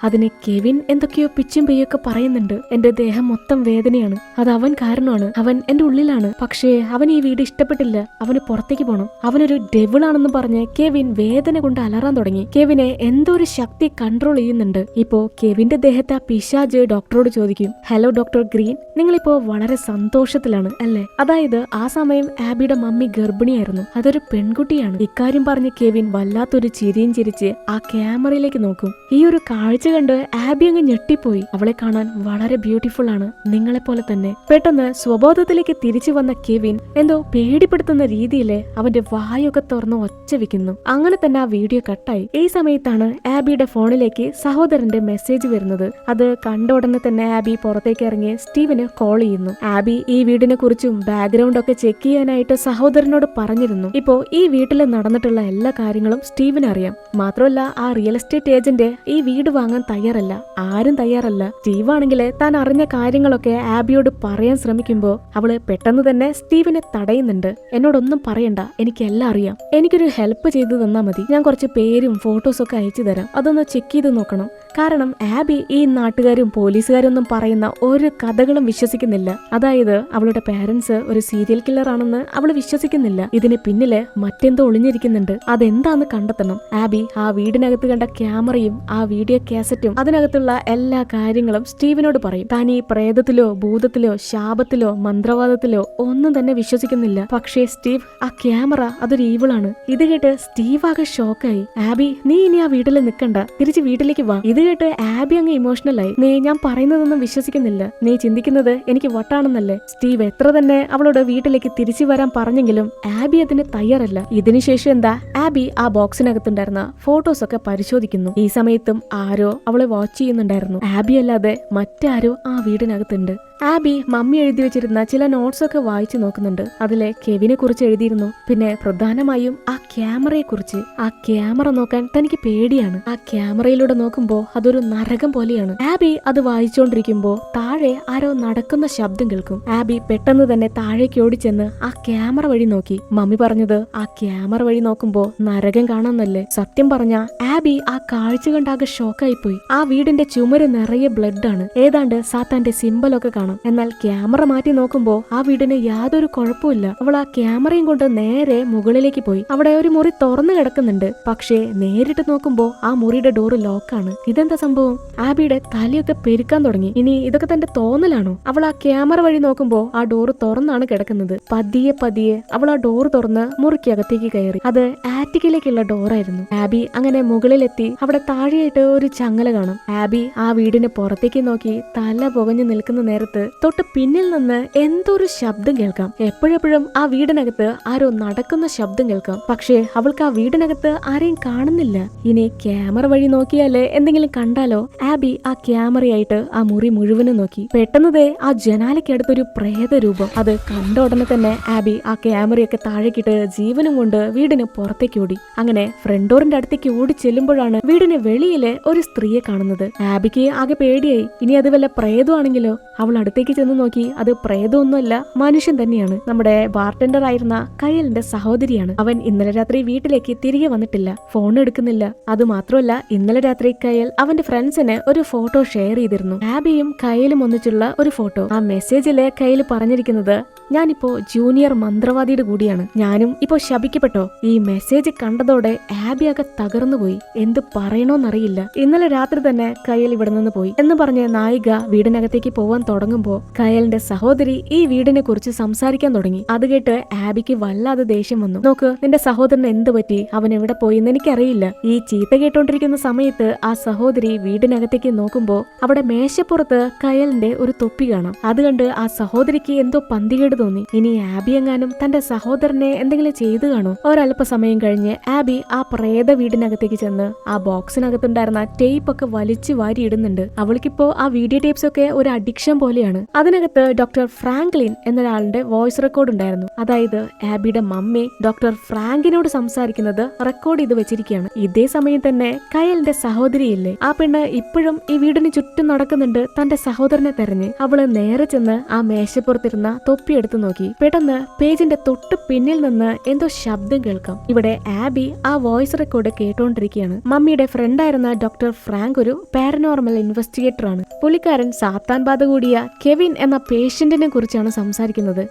അതിന് കെവിൻ എന്തൊക്കെയോ പിച്ചും പെയ്യൊക്കെ പറയുന്നുണ്ട്. എന്റെ ദേഹം മൊത്തം വേദനയാണ്, അത് അവൻ കാരണമാണ്, അവൻ എന്റെ ഉള്ളിലാണ്, പക്ഷേ അവൻ ഈ വീട് ഇഷ്ടപ്പെട്ടില്ല, അവന് പുറത്തേക്ക് പോകണം, അവനൊരു ഡെവിളാണെന്ന് പറഞ്ഞ് കെവിൻ വേദന കൊണ്ട് അലറാൻ തുടങ്ങി. കെവിനെ എന്തോ ഒരു ശക്തി കൺട്രോൾ ചെയ്യുന്നുണ്ട്. ഇപ്പോ കെവിന്റെ ദേഹത്തെ ആ പിശാജ് ഡോക്ടറോട് ചോദിക്കും, ഹലോ ഡോക്ടർ ഗ്രീൻ, നിങ്ങളിപ്പോ വളരെ സന്തോഷത്തിലാണ് അല്ലേ? അതായത് ആ സമയം ആബിയുടെ മമ്മി ഗർഭിണിയായിരുന്നു, അതൊരു പെൺകുട്ടിയാണ്. ഇക്കാര്യം പറഞ്ഞ് കെവിൻ വല്ലാത്തൊരു ചിരിയും ചിരിച്ച് ആ ക്യാമറയിലേക്ക് നോക്കും. ഈ ഒരു കാഴ്ച കണ്ട് ആബി അങ്ങ് ഞെട്ടിപ്പോയി. അവളെ കാണാൻ വളരെ ബ്യൂട്ടിഫുൾ ആണ്, നിങ്ങളെ പോലെ തന്നെ. പെട്ടെന്ന് സ്വബോധത്തിലേക്ക് തിരിച്ചു വന്ന കെവിൻ എന്തോ പേടിപ്പെടുത്തുന്ന രീതിയില് അവന്റെ വായൊക്കെ തുറന്ന് ഒച്ച വെക്കുന്നു. അങ്ങനെ തന്നെ ആ വീഡിയോ കട്ടായി. ഈ സമയത്താണ് ആബിയുടെ ഫോണിലേക്ക് സഹോദരന്റെ മെസ്സേജ് വരുന്നത്. അത് കണ്ട ഉടനെ തന്നെ ആബി പുറത്തേക്ക് ഇറങ്ങി സ്റ്റീവന് കോൾ ചെയ്യുന്നു. ആബി ഈ വീടിനെ കുറിച്ചും ബാക്ക്ഗ്രൗണ്ട് ഒക്കെ ചെക്ക് ചെയ്യാനായിട്ട് സഹോദരനോട് പറഞ്ഞിരുന്നു. ഇപ്പോ ഈ വീട്ടിൽ നടന്നിട്ടുള്ള എല്ലാ കാര്യങ്ങളും സ്റ്റീവന് അറിയാം. മാത്രമല്ല ആ റിയൽ എസ്റ്റേറ്റ് ഏജന്റ് ഈ വീട് വാങ്ങാൻ തയ്യാറല്ല, ആരും തയ്യാറല്ല. സ്റ്റീവ് ആണെങ്കിൽ താൻ അറിഞ്ഞ കാര്യങ്ങളൊക്കെ ആബിയോട് പറയാൻ ശ്രമിക്കുമ്പോ അവള് പെട്ടെന്ന് തന്നെ സ്റ്റീവിനെ തടയുന്നുണ്ട്. എന്നോടൊന്നും പറയണ്ട, എനിക്ക് എല്ലാം അറിയാം, എനിക്കൊരു ഹെൽപ്പ് ചെയ്തു തന്നാ മതി, ഞാൻ കുറച്ച് പേരും ഫോട്ടോസും ഒക്കെ അയച്ചു തരാം, അതൊന്ന് ചെക്ക് ചെയ്ത് നോക്കണം. കാരണം ആബി ഈ നാട്ടുകാരും പോലീസുകാരും ഒന്നും പറയുന്ന ഒരു കഥകളും വിശ്വസിക്കുന്നില്ല. അതായത് അവളുടെ പാരന്റ്സ് ഒരു സീരിയൽ കില്ലർ ആണെന്ന് അവള് വിശ്വസിക്കുന്നില്ല. ഇതിന് പിന്നില് മറ്റെന്തോ ഒളിഞ്ഞിരിക്കുന്നുണ്ട്, അതെന്താന്ന് കണ്ടെത്തണം. ആബി ആ വീടിനകത്ത് കണ്ട ക്യാമറയും ആ വീഡിയോ കാസറ്റും അതിനകത്തുള്ള എല്ലാ കാര്യങ്ങളും സ്റ്റീവിനോട് പറയും. താൻ ഈ പ്രേതത്തിലോ ഭൂതത്തിലോ ശാപത്തിലോ മന്ത്രവാദത്തിലോ ഒന്നും തന്നെ വിശ്വസിക്കുന്നില്ല. പക്ഷേ സ്റ്റീവ്, ആ ക്യാമറ അതൊരു ഈവിളാണ്. ഇത് കേട്ട് സ്റ്റീവ് ആകെ ഷോക്കായി. ആബി, നീ ഇനി ആ വീട്ടിൽ നിൽക്കണ്ട, തിരിച്ച് വീട്ടിലേക്ക് വാ. ഇത് കേട്ട് ആബി അങ്ങ് ഇമോഷണലായി. നീ ഞാൻ പറയുന്നതൊന്നും വിശ്വസിക്കുന്നില്ല, നീ ചിന്തിക്കുന്നത് എനിക്ക് വട്ടാണെന്നല്ലേ? സ്റ്റീവ് എത്ര തന്നെ അവളോട് വീട്ടിലേക്ക് തിരിച്ചു വരാൻ പറഞ്ഞെങ്കിലും ആബി അതിന് തയ്യാറല്ല. ഇതിനുശേഷം എന്താ, ആബി ആ ബോക്സിനകത്തുണ്ടായിരുന്ന ഫോട്ടോസ് ഒക്കെ പരിശോധിക്കുന്നു. ഈ സമയത്തും ആരോ അവളെ വാച്ച് ചെയ്യുന്നുണ്ടായിരുന്നു. ആബി അല്ലാതെ മറ്റാരോ ആ വീടിനകത്തുണ്ട്. ആബി മമ്മി എഴുതി വെച്ചിരുന്ന ചില നോട്ട്സ് ഒക്കെ വായിച്ചു നോക്കുന്നുണ്ട്. അതിലെ കെവിനെ കുറിച്ച് എഴുതിയിരുന്നു. പിന്നെ പ്രധാനമായും ആ ക്യാമറയെ കുറിച്ച്. ആ ക്യാമറ നോക്കാൻ തനിക്ക് പേടിയാണ്. ആ ക്യാമറയിലൂടെ നോക്കുമ്പോ അതൊരു നരകം പോലെയാണ്. ആബി അത് വായിച്ചുകൊണ്ടിരിക്കുമ്പോ താഴെ ആരോ നടക്കുന്ന ശബ്ദം കേൾക്കും. ആബി പെട്ടെന്ന് തന്നെ താഴേക്ക് ഓടിച്ചെന്ന് ആ ക്യാമറ വഴി നോക്കി. മമ്മി പറഞ്ഞത് ആ ക്യാമറ വഴി നോക്കുമ്പോ നരകം കാണാന്നല്ലേ? സത്യം പറഞ്ഞ ആബി ആ കാഴ്ച കണ്ടാകെ ഷോക്കായി പോയി. ആ വീടിന്റെ ചുമര് നിറയെ ബ്ലഡ് ആണ്. ഏതാണ്ട് സാത്താന്റെ സിംബലൊക്കെ കാണാം. എന്നാൽ ക്യാമറ മാറ്റി നോക്കുമ്പോ ആ വീടിന് യാതൊരു കുഴപ്പമില്ല. അവൾ ആ ക്യാമറയും കൊണ്ട് നേരെ മുകളിലേക്ക് പോയി. അവിടെ ഒരു മുറി തുറന്നു കിടക്കുന്നുണ്ട്. പക്ഷേ നേരിട്ട് നോക്കുമ്പോ ആ മുറിയുടെ ഡോറ് ലോക്കാണ്. ഇതെന്താ സംഭവം? ആബിയുടെ തലയൊക്കെ പെരുക്കാൻ തുടങ്ങി. ഇനി ഇതൊക്കെ തന്റെ തോന്നലാണോ? അവൾ ആ ക്യാമറ വഴി നോക്കുമ്പോ ആ ഡോറ് തുറന്നാണ് കിടക്കുന്നത്. പതിയെ പതിയെ അവൾ ആ ഡോറ് തുറന്ന് മുറിക്കകത്തേക്ക് കയറി. അത് ആറ്റിക്കിലേക്കുള്ള ഡോറായിരുന്നു. ആബി അങ്ങനെ മുകളിലെത്തി. അവിടെ താഴെയായിട്ട് ഒരു ചങ്ങല കാണും. ആബി ആ വീടിന് പുറത്തേക്ക് നോക്കി തല പുകഞ്ഞു നിൽക്കുന്ന നേരത്ത് തൊട്ട് പിന്നിൽ നിന്ന് എന്തോ ഒരു ശബ്ദം കേൾക്കാം. എപ്പോഴെപ്പോഴും ആ വീടിനകത്ത് ആരോ നടക്കുന്ന ശബ്ദം കേൾക്കാം. പക്ഷേ അവൾക്ക് ആ വീടിനകത്ത് ആരെയും കാണുന്നില്ല. ഇനി ക്യാമറ വഴി നോക്കിയാല് എന്തെങ്കിലും കണ്ടാലോ? ആബി ആ ക്യാമറയായിട്ട് ആ മുറി മുഴുവനും നോക്കി. പെട്ടെന്നതേ ആ ജനാലയ്ക്കടുത്തൊരു പ്രേത രൂപം. അത് കണ്ട ഉടനെ തന്നെ ആബി ആ ക്യാമറയൊക്കെ താഴേക്കിട്ട് ജീവനും കൊണ്ട് വീടിന് പുറത്തേക്ക് താഴേക്ക് ഓടി. അങ്ങനെ ഫ്രണ്ട് ഡോറിന്റെ അടുത്തേക്ക് ഓടി ചെല്ലുമ്പോഴാണ് വീടിന് വെളിയിലെ ഒരു സ്ത്രീയെ കാണുന്നത്. ആബിക്ക് ആകെ പേടിയായി. ഇനി അത് വല്ല പ്രേതമാണെങ്കിലോ? അവൾ അടുത്തേക്ക് ചെന്ന് നോക്കി. അത് പ്രേതമൊന്നുമല്ല, മനുഷ്യൻ തന്നെയാണ്. നമ്മുടെ ബാർടെൻഡർ ആയിരുന്ന കയലിന്റെ സഹോദരിയാണ്. അവൻ ഇന്നലെ രാത്രി വീട്ടിലേക്ക് തിരികെ വന്നിട്ടില്ല, ഫോൺ എടുക്കുന്നില്ല. അത് മാത്രമല്ല, ഇന്നലെ രാത്രി കയൽ അവന്റെ ഫ്രണ്ട്സിന് ഒരു ഫോട്ടോ ഷെയർ ചെയ്തിരുന്നു. ആബിയും കയലും ഒന്നിച്ചുള്ള ഒരു ഫോട്ടോ. ആ മെസ്സേജില് കയൽ പറഞ്ഞിരിക്കുന്നത്, ഞാനിപ്പോ ജൂനിയർ മന്ത്രവാദിയുടെ കൂടിയാണ്, ഞാനും ഇപ്പോ ശപിക്കപ്പെട്ടോ. ഈ മെസ്സേജ് കണ്ടതോടെ ആബി ആകെ തകർന്നുപോയി. എന്ത് പറയണോന്നറിയില്ല. ഇന്നലെ രാത്രി തന്നെ കയൽ ഇവിടെ നിന്ന് പോയി എന്ന് പറഞ്ഞ് നായിക വീടിനകത്തേക്ക് പോവാൻ തുടങ്ങുമ്പോ കയലിന്റെ സഹോദരി ഈ വീടിനെ കുറിച്ച് സംസാരിക്കാൻ തുടങ്ങി. അത് കേട്ട് ആബിക്ക് വല്ലാതെ ദേഷ്യം വന്നു. നോക്ക്, നിന്റെ സഹോദരന് എന്ത് പറ്റി, അവൻ എവിടെ പോയി എന്ന് എനിക്കറിയില്ല. ഈ ചീത്ത കേട്ടോണ്ടിരിക്കുന്ന സമയത്ത് ആ സഹോദരി വീടിനകത്തേക്ക് നോക്കുമ്പോ അവിടെ മേശപ്പുറത്ത് കയലിന്റെ ഒരു തൊപ്പി കാണാം. അത് കണ്ട് ആ സഹോദരിക്ക് എന്തോ പന്തികേട് തോന്നി. ഇനി ആബി എങ്ങാനും തന്റെ സഹോദരനെ എന്തെങ്കിലും ചെയ്തു കാണോ? ഒരല്പസമയം കഴിഞ്ഞ് ആബി ആ പ്രേത വീടിനകത്തേക്ക് ചെന്ന് ആ ബോക്സിനകത്തുണ്ടായിരുന്ന ടേപ്പ് ഒക്കെ വലിച്ചു വാരി ഇടുന്നുണ്ട്. അവൾക്കിപ്പോ ആ വീഡിയോ ടേപ്സ് ഒക്കെ ഒരു അഡിക്ഷൻ പോലെയാണ്. അതിനകത്ത് ഡോക്ടർ ഫ്രാങ്ക്ലിൻ എന്നൊരാളുടെ വോയിസ് റെക്കോർഡ് ഉണ്ടായിരുന്നു. അതായത് ആബിയുടെ മമ്മി ഡോക്ടർ ഫ്രാങ്കിനോട് സംസാരിക്കുന്നത് റെക്കോർഡ് ചെയ്ത് വെച്ചിരിക്കുകയാണ്. ഇതേ സമയം തന്നെ കയലിന്റെ സഹോദരിയില്ലേ, ആ പെണ്ണ് ഇപ്പോഴും ഈ വീടിന് ചുറ്റും നടക്കുന്നുണ്ട് തന്റെ സഹോദരനെ തെരഞ്ഞ്. അവള് നേരെ ചെന്ന് ആ മേശപ്പുറത്തിരുന്ന തൊപ്പി എടുത്തു നോക്കി. പെട്ടെന്ന് പേജിന്റെ തൊട്ട് പിന്നിൽ നിന്ന് എന്തോ ശബ്ദം കേൾക്കാം. ഇവിടെ ആബി ആ വോയിസ് റെക്കോർഡ് കേട്ടോണ്ടിരിക്കുകയാണ്. മമ്മിയുടെ ഫ്രണ്ടായിരുന്ന ഡോക്ടർ ഫ്രാങ്ക് ഒരു പാരനോർമൽ ഇൻവെസ്റ്റിഗേറ്റർ ആണ്. പുള്ളിക്കാരൻ സാത്താൻ ബാധ കൂടിയ കെവിൻ എന്ന പേഷ്യന്റിനെ കുറിച്ചാണ് സംസാരിക്കുന്നത്.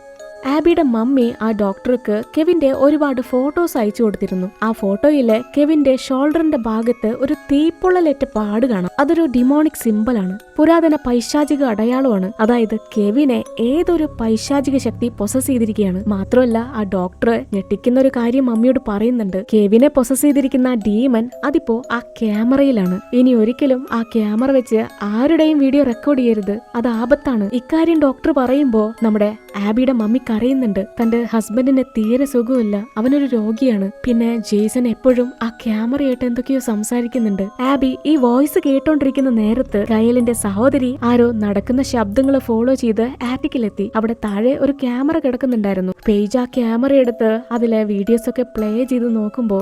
ആബിയുടെ മമ്മി ആ ഡോക്ടർക്ക് കെവിന്റെ ഒരുപാട് ഫോട്ടോസ് അയച്ചു കൊടുത്തിരുന്നു. ആ ഫോട്ടോയില് കെവിന്റെ ഷോൾഡറിന്റെ ഭാഗത്ത് ഒരു തീപ്പൊള്ളലേറ്റ പാട് കാണാം. അതൊരു ഡിമോണിക് സിംബൽ ആണ്, പുരാതന പൈശാചിക അടയാളമാണ്. അതായത് കെവിനെ ഏതൊരു പൈശാചിക ശക്തി പൊസസ് ചെയ്തിരിക്കുകയാണ്. മാത്രമല്ല ആ ഡോക്ടർ ഞെട്ടിക്കുന്ന ഒരു കാര്യം മമ്മിയോട് പറയുന്നുണ്ട്. കെവിനെ പൊസസ് ചെയ്തിരിക്കുന്ന ഡീമൻ അതിപ്പോ ആ ക്യാമറയിലാണ്. ഇനി ഒരിക്കലും ആ ക്യാമറ വെച്ച് ആരുടെയും വീഡിയോ റെക്കോർഡ് ചെയ്യരുത്, അത് ആപത്താണ്. ഇക്കാര്യം ഡോക്ടർ പറയുമ്പോ നമ്മുടെ ആബിയുടെ മമ്മി കരയുന്നുണ്ട്. തന്റെ ഹസ്ബൻഡിന് തീരെ സുഖമില്ല, അവനൊരു രോഗിയാണ്. പിന്നെ ജെയ്സൺ എപ്പോഴും ആ ക്യാമറയായിട്ട് എന്തൊക്കെയോ സംസാരിക്കുന്നുണ്ട്. ആബി ഈ വോയിസ് കേട്ടോണ്ടിരിക്കുന്ന നേരത്ത് കയലിന്റെ സഹോദരി ആരോ നടക്കുന്ന ശബ്ദങ്ങൾ ഫോളോ ചെയ്ത് ആറ്റിക്കിലെത്തി. അവിടെ താഴെ ഒരു ക്യാമറ കിടക്കുന്നുണ്ടായിരുന്നു. പേജ് ആ ക്യാമറ എടുത്ത് അതിലെ വീഡിയോസ് ഒക്കെ പ്ലേ ചെയ്ത് നോക്കുമ്പോ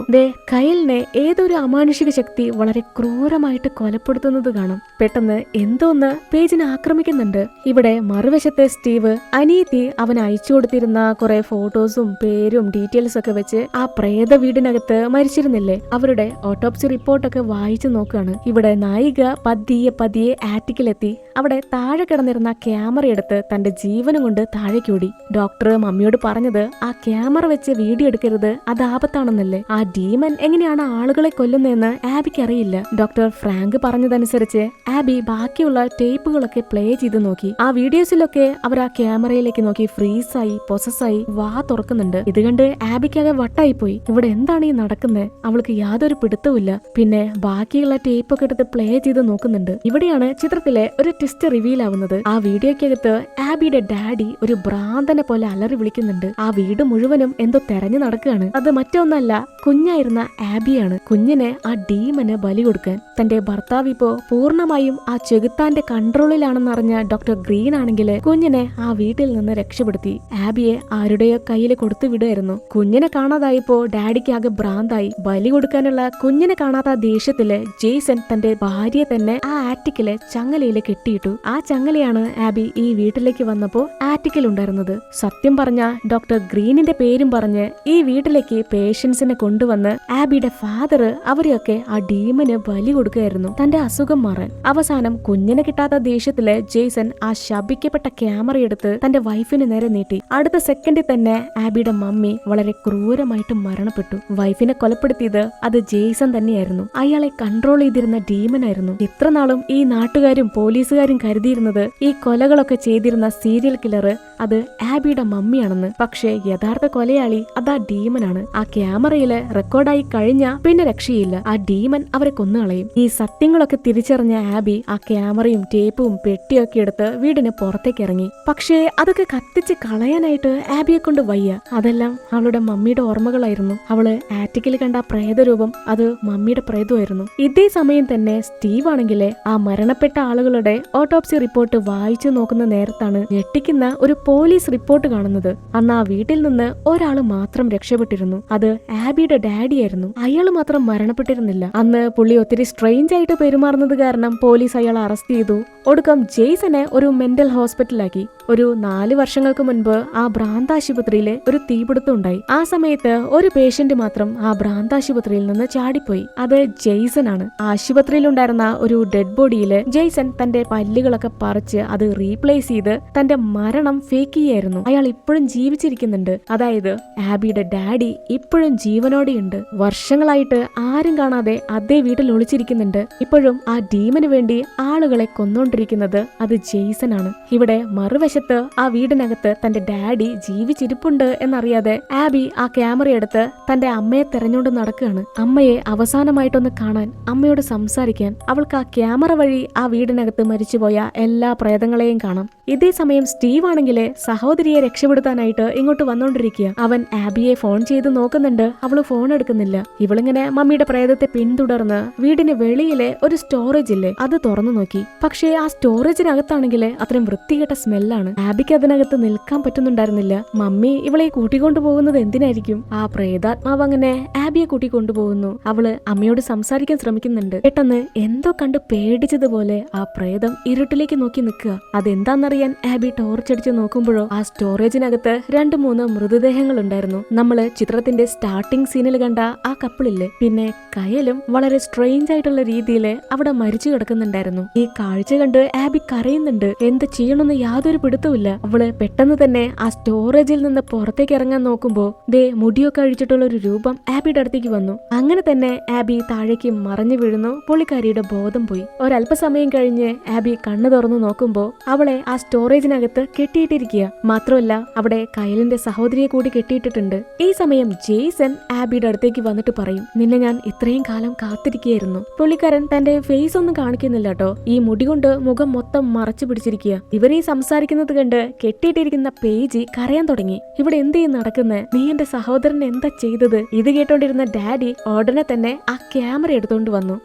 കയലിനെ ഏതൊരു അമാനുഷിക ശക്തി വളരെ ക്രൂരമായിട്ട് കൊലപ്പെടുത്തുന്നത് കാണാം. പെട്ടെന്ന് എന്തോന്ന് പേജിനെ ആക്രമിക്കുന്നുണ്ട്. ഇവിടെ മറുവശത്തെ സ്റ്റീവ് അനിയത്തി അവൻ അയച്ചു കൊടുത്തിരുന്ന കുറെ ഫോട്ടോസും പേരും ഡീറ്റെയിൽസ് ഒക്കെ വെച്ച് ആ പ്രേത വീടിനകത്ത് മരിച്ചിരുന്നില്ലേ, അവരുടെ ഓട്ടോപ്സി റിപ്പോർട്ടൊക്കെ വായിച്ചു നോക്കുകയാണ്. ഇവിടെ നായിക പതിയെ ആറ്റിക്കിലെത്തി അവിടെ താഴെ കിടന്നിരുന്ന ക്യാമറ എടുത്ത് തന്റെ ജീവനും കൊണ്ട് താഴേക്കൂടി. ഡോക്ടർ മമ്മിയോട് പറഞ്ഞത് ആ ക്യാമറ വെച്ച് വീഡിയോ എടുക്കരുത്, അത് ആപത്താണെന്നല്ലേ. ആ ഡീമൻ എങ്ങനെയാണ് ആളുകളെ കൊല്ലുന്നതെന്ന് ആബിക്ക് അറിയില്ല. ഡോക്ടർ ഫ്രാങ്ക് പറഞ്ഞതനുസരിച്ച് ആബി ബാക്കിയുള്ള ടേപ്പുകളൊക്കെ പ്ലേ ചെയ്ത് നോക്കി. ആ വീഡിയോസിലൊക്കെ അവർ ആ ക്യാമറയിലേക്ക് നോക്കി ഫ്രീസായി പൊസസായി വാ തുറക്കുന്നുണ്ട്. ഇത് കണ്ട് ആബിക്കാകെ വട്ടായിപ്പോയി. ഇവിടെ എന്താണ് ഈ നടക്കുന്നത്? അവൾക്ക് യാതൊരു പിടുത്തവുമില്ല. പിന്നെ ബാക്കിയുള്ള ടേപ്പൊക്കെ എടുത്ത് പ്ലേ ചെയ്ത് നോക്കുന്നുണ്ട്. ഇവിടെയാണ് ചിത്രത്തിലെ ഒരു ട്വിസ്റ്റ് റിവീൽ ആവുന്നത്. ആ വീഡിയോക്കകത്ത് ആബിയുടെ ഡാഡി ഒരു ഭ്രാന്തനെ പോലെ അലറി വിളിക്കുന്നുണ്ട്. ആ വീട് മുഴുവനും എന്തോ തെരഞ്ഞു നടക്കുകയാണ്. അത് മറ്റൊന്നല്ല, കുഞ്ഞായിരുന്ന ആബിയാണ്. കുഞ്ഞിനെ ആ ഡീമന് ബലി കൊടുക്കാൻ. തന്റെ ഭർത്താവ് ഇപ്പോ പൂർണ്ണമായും ആ ചെകുത്താന്റെ കൺട്രോളിലാണെന്നറിഞ്ഞ ഡോക്ടർ ഗ്രീൻ ആണെങ്കിൽ കുഞ്ഞിനെ ആ വീട്ടിൽ നിന്ന് രക്ഷപ്പെടുത്തി ആബിയെ ആരുടെയോ കയ്യിൽ കൊടുത്തു വിടുമായിരുന്നു. കുഞ്ഞിനെ കാണാതായപ്പോ ഡാഡിക്ക് ആകെ ഭ്രാന്തായി. ബലി കൊടുക്കാനുള്ള കുഞ്ഞിനെ കാണാത്ത ദേഷ്യത്തില് ജെയ്സൺ തന്റെ ഭാര്യയെ തന്നെ ആ ആറ്റിക്കിലെ ചങ്ങലയില് കെട്ടിയിട്ടു. ആ ചങ്ങലയാണ് ആബി ഈ വീട്ടിലേക്ക് വന്നപ്പോ ആറ്റിക്കിൽ ഉണ്ടായിരുന്നത്. സത്യം പറഞ്ഞ ഡോക്ടർ ഗ്രീനിന്റെ പേരും പറഞ്ഞ് ഈ വീട്ടിലേക്ക് പേഷ്യൻസിനെ കൊണ്ടുവന്ന് ആബിയുടെ ഫാദർ അവരെയൊക്കെ ആ ഡീമന് ബലി കൊടുക്കുകയായിരുന്നു തന്റെ അസുഖം മാറാൻ. അവസാനം കുഞ്ഞിനെ കിട്ടാത്ത ദേഷ്യത്തില് ജെയ്സൺ ആ ശപിക്കപ്പെട്ട ക്യാമറ എടുത്ത് തന്റെ വൈഫിന് നേരെ നീട്ടി. അടുത്ത സെക്കൻഡിൽ തന്നെ ആബിയുടെ മമ്മി വളരെ ക്രൂരമായിട്ട് മരണപ്പെട്ടു. വൈഫിനെ കൊലപ്പെടുത്തിയത് അത് ജെയ്സൺ തന്നെയായിരുന്നു. അയാളെ കൺട്രോൾ ചെയ്തിരുന്ന ഡീമനായിരുന്നു. ഇത്ര നാളും ഈ നാട്ടുകാരും പോലീസുകാരും കരുതിയിരുന്നത് ഈ കൊലകളൊക്കെ ചെയ്തിരുന്ന സീരിയൽ കില്ലർ അത് ആബിയുടെ മമ്മിയാണെന്ന്. പക്ഷേ യഥാർത്ഥ കൊലയാളി അതാ ഡീമനാണ്. ആ ക്യാമറയില് റെക്കോർഡായി കഴിഞ്ഞാ പിന്നെ രക്ഷയില്ല. ആ ഡീമൻ അവരെ കൊന്നുകളയും. ഈ സത്യങ്ങളൊക്കെ തിരിച്ചറിഞ്ഞ ആബി ആ ക്യാമറയും ടേപ്പും പെട്ടിയൊക്കെ എടുത്ത് വീടിന് പുറത്തേക്ക് ഇറങ്ങി. പക്ഷേ അതൊക്കെ കത്തിച്ച് കളയാൻ പറയാനായിട്ട് ആബിയെ കൊണ്ട് വയ്യ. അതെല്ലാം അവളുടെ മമ്മിയുടെ ഓർമ്മകളായിരുന്നു. അവള് ആറ്റിക്കിൽ കണ്ട പ്രേതരൂപം അത് മമ്മിയുടെ പ്രേതമായിരുന്നു. ഇതേ സമയം തന്നെ സ്റ്റീവ് ആണെങ്കിലേ ആ മരണപ്പെട്ട ആളുകളുടെ ഓട്ടോപ്സി റിപ്പോർട്ട് വായിച്ചു നോക്കുന്ന നേരത്താണ് ഞെട്ടിക്കുന്ന ഒരു പോലീസ് റിപ്പോർട്ട് കാണുന്നത്. അന്ന് ആ വീട്ടിൽ നിന്ന് ഒരാള് മാത്രം രക്ഷപ്പെട്ടിരുന്നു. അത് ആബിയുടെ ഡാഡിയായിരുന്നു. അയാൾ മാത്രം മരണപ്പെട്ടിരുന്നില്ല. അന്ന് പുള്ളി ഒത്തിരി സ്ട്രെയിഞ്ച് ആയിട്ട് പെരുമാറുന്നത് കാരണം പോലീസ് അയാളെ അറസ്റ്റ് ചെയ്തു. ഒടുക്കം ജെയ്സനെ ഒരു മെന്റൽ ഹോസ്പിറ്റലാക്കി. ഒരു 4 വർഷങ്ങൾക്ക് മുൻപ് ആ ഭ്രാന്താശുപത്രിയിൽ ഒരു തീപിടുത്തം ഉണ്ടായി. ആ സമയത്ത് ഒരു പേഷ്യന്റ് മാത്രം ആ ഭ്രാന്താശുപത്രിയിൽ നിന്ന് ചാടിപ്പോയി. അത് ജെയ്സൺ ആണ്. ആശുപത്രിയിലുണ്ടായിരുന്ന ഒരു ഡെഡ് ബോഡിയില് ജെയ്സൺ തന്റെ പല്ലുകളൊക്കെ പറിച്ച് അത് റീപ്ലേസ് ചെയ്ത് തന്റെ മരണം ഫേക്ക് ചെയ്യായിരുന്നു. അയാൾ ഇപ്പോഴും ജീവിച്ചിരിക്കുന്നുണ്ട്. അതായത് ആബിയുടെ ഡാഡി ഇപ്പോഴും ജീവനോടെയുണ്ട്. വർഷങ്ങളായിട്ട് ആരും കാണാതെ അതേ വീട്ടിൽ ഒളിച്ചിരിക്കുന്നുണ്ട്. ഇപ്പോഴും ആ ഡീമന് വേണ്ടി ആളുകളെ കൊന്നോണ്ടിരിക്കുന്നത് അത് ജെയ്സൺ ആണ്. ഇവിടെ മറുവശത്ത് ആ വീടിനകത്ത് തന്റെ ഡാഡി ജീവിച്ചിരിപ്പുണ്ട് എന്നറിയാതെ ആബി ആ ക്യാമറ എടുത്ത് തന്റെ അമ്മയെ തെരഞ്ഞുകൊണ്ട് നടക്കുകയാണ്. അമ്മയെ അവസാനമായിട്ടൊന്ന് കാണാൻ, അമ്മയോട് സംസാരിക്കാൻ. അവൾക്ക് ആ ക്യാമറ വഴി ആ വീടിനകത്ത് മരിച്ചുപോയ എല്ലാ പ്രേതങ്ങളെയും കാണാം. ഇതേ സമയം സ്റ്റീവ് ആണെങ്കില് സഹോദരിയെ രക്ഷപ്പെടുത്താനായിട്ട് ഇങ്ങോട്ട് വന്നോണ്ടിരിക്കുക. അവൻ ആബിയെ ഫോൺ ചെയ്ത് നോക്കുന്നുണ്ട്. അവള് ഫോൺ എടുക്കുന്നില്ല. ഇവളിങ്ങനെ മമ്മിയുടെ പ്രേതത്തെ പിന്തുടർന്ന് വീടിന് വെളിയിലെ ഒരു സ്റ്റോറേജ് ഇല്ലേ അത് തുറന്നു നോക്കി. പക്ഷേ ആ സ്റ്റോറേജിനകത്താണെങ്കില് അത്രയും വൃത്തികെട്ട സ്മെല്ലാണ്. ആബിക്ക് അതിനകത്ത് നിൽക്കാൻ പറ്റുന്നുണ്ടായിരുന്നില്ല. മമ്മി ഇവളെ കൂട്ടിക്കൊണ്ടു പോകുന്നത് എന്തിനായിരിക്കും? ആ പ്രേതാത്മാവ് അങ്ങനെ ആബിയെ കൂട്ടിക്കൊണ്ടുപോകുന്നു. അവള് അമ്മയോട് സംസാരിക്കാൻ ശ്രമിക്കുന്നുണ്ട്. പെട്ടെന്ന് എന്തോ കണ്ട് പേടിച്ചതുപോലെ ആ പ്രേതം ഇരുട്ടിലേക്ക് നോക്കി നിൽക്കുക. അതെന്താന്നറിയാൻ ആബി ടോർച്ചടിച്ച് നോക്കുമ്പോഴോ ആ സ്റ്റോറേജിനകത്ത് 2-3 മൃതദേഹങ്ങൾ ഉണ്ടായിരുന്നു. നമ്മള് ചിത്രത്തിന്റെ സ്റ്റാർട്ടിംഗ് സീനിൽ കണ്ട ആ കപ്പിളില്ലേ, പിന്നെ കയലും വളരെ സ്ട്രെയിഞ്ച് ആയിട്ടുള്ള രീതിയിൽ അവിടെ മരിച്ചു കിടക്കുന്നുണ്ടായിരുന്നു. ഈ കാഴ്ച കണ്ട് ആബി കരയുന്നുണ്ട്. എന്ത് ചെയ്യണമെന്ന് യാതൊരു പിടുത്തവുമില്ല. അവള് പെട്ടെന്ന് തന്നെ ആ സ്റ്റോറേജിൽ നിന്ന് പുറത്തേക്ക് ഇറങ്ങാൻ നോക്കുമ്പോ ദേ മുടിയൊക്കെ അഴിച്ചിട്ടുള്ള ഒരു രൂപം ആബിയുടെ അടുത്തേക്ക് വന്നു. അങ്ങനെ തന്നെ ആബി താഴേക്ക് മറഞ്ഞു വീഴുന്നു. പുള്ളിക്കാരിയുടെ ബോധം പോയി. ഒരല്പസമയം കഴിഞ്ഞ് ആബി കണ്ണു തുറന്നു നോക്കുമ്പോ അവളെ ആ സ്റ്റോറേജിനകത്ത് കെട്ടിയിട്ടിരിക്കുക. മാത്രമല്ല അവിടെ കയലിന്റെ സഹോദരിയെ കൂടി കെട്ടിയിട്ടിട്ടുണ്ട്. ഈ സമയം ജെയ്സൺ ആബിയുടെ അടുത്തേക്ക് വന്നിട്ട് പറയും, നിന്നെ ഞാൻ ഇത്രയും കാലം കാത്തിരിക്കുകയായിരുന്നു. പുള്ളിക്കാരൻ തന്റെ ഫേസ് ഒന്നും കാണിക്കുന്നില്ല കേട്ടോ. ഈ മുടി കൊണ്ട് മുഖം മൊത്തം മറച്ചു പിടിച്ചിരിക്കുക. ഇവരീ സംസാരിക്കുന്നത് കണ്ട് കെട്ടിയിട്ടിരിക്കുന്ന പേജി കരയാൻ തുടങ്ങി. ഇവിടെ എന്ത് നടക്കുന്നത്? നീ എന്റെ സഹോദരൻ എന്താ ചെയ്തത്? ഇത് കേട്ടോണ്ടിരുന്ന ഡാഡി ഉടനെ തന്നെ ആ ക്യാമറ എടുത്തോണ്ട് വന്നു.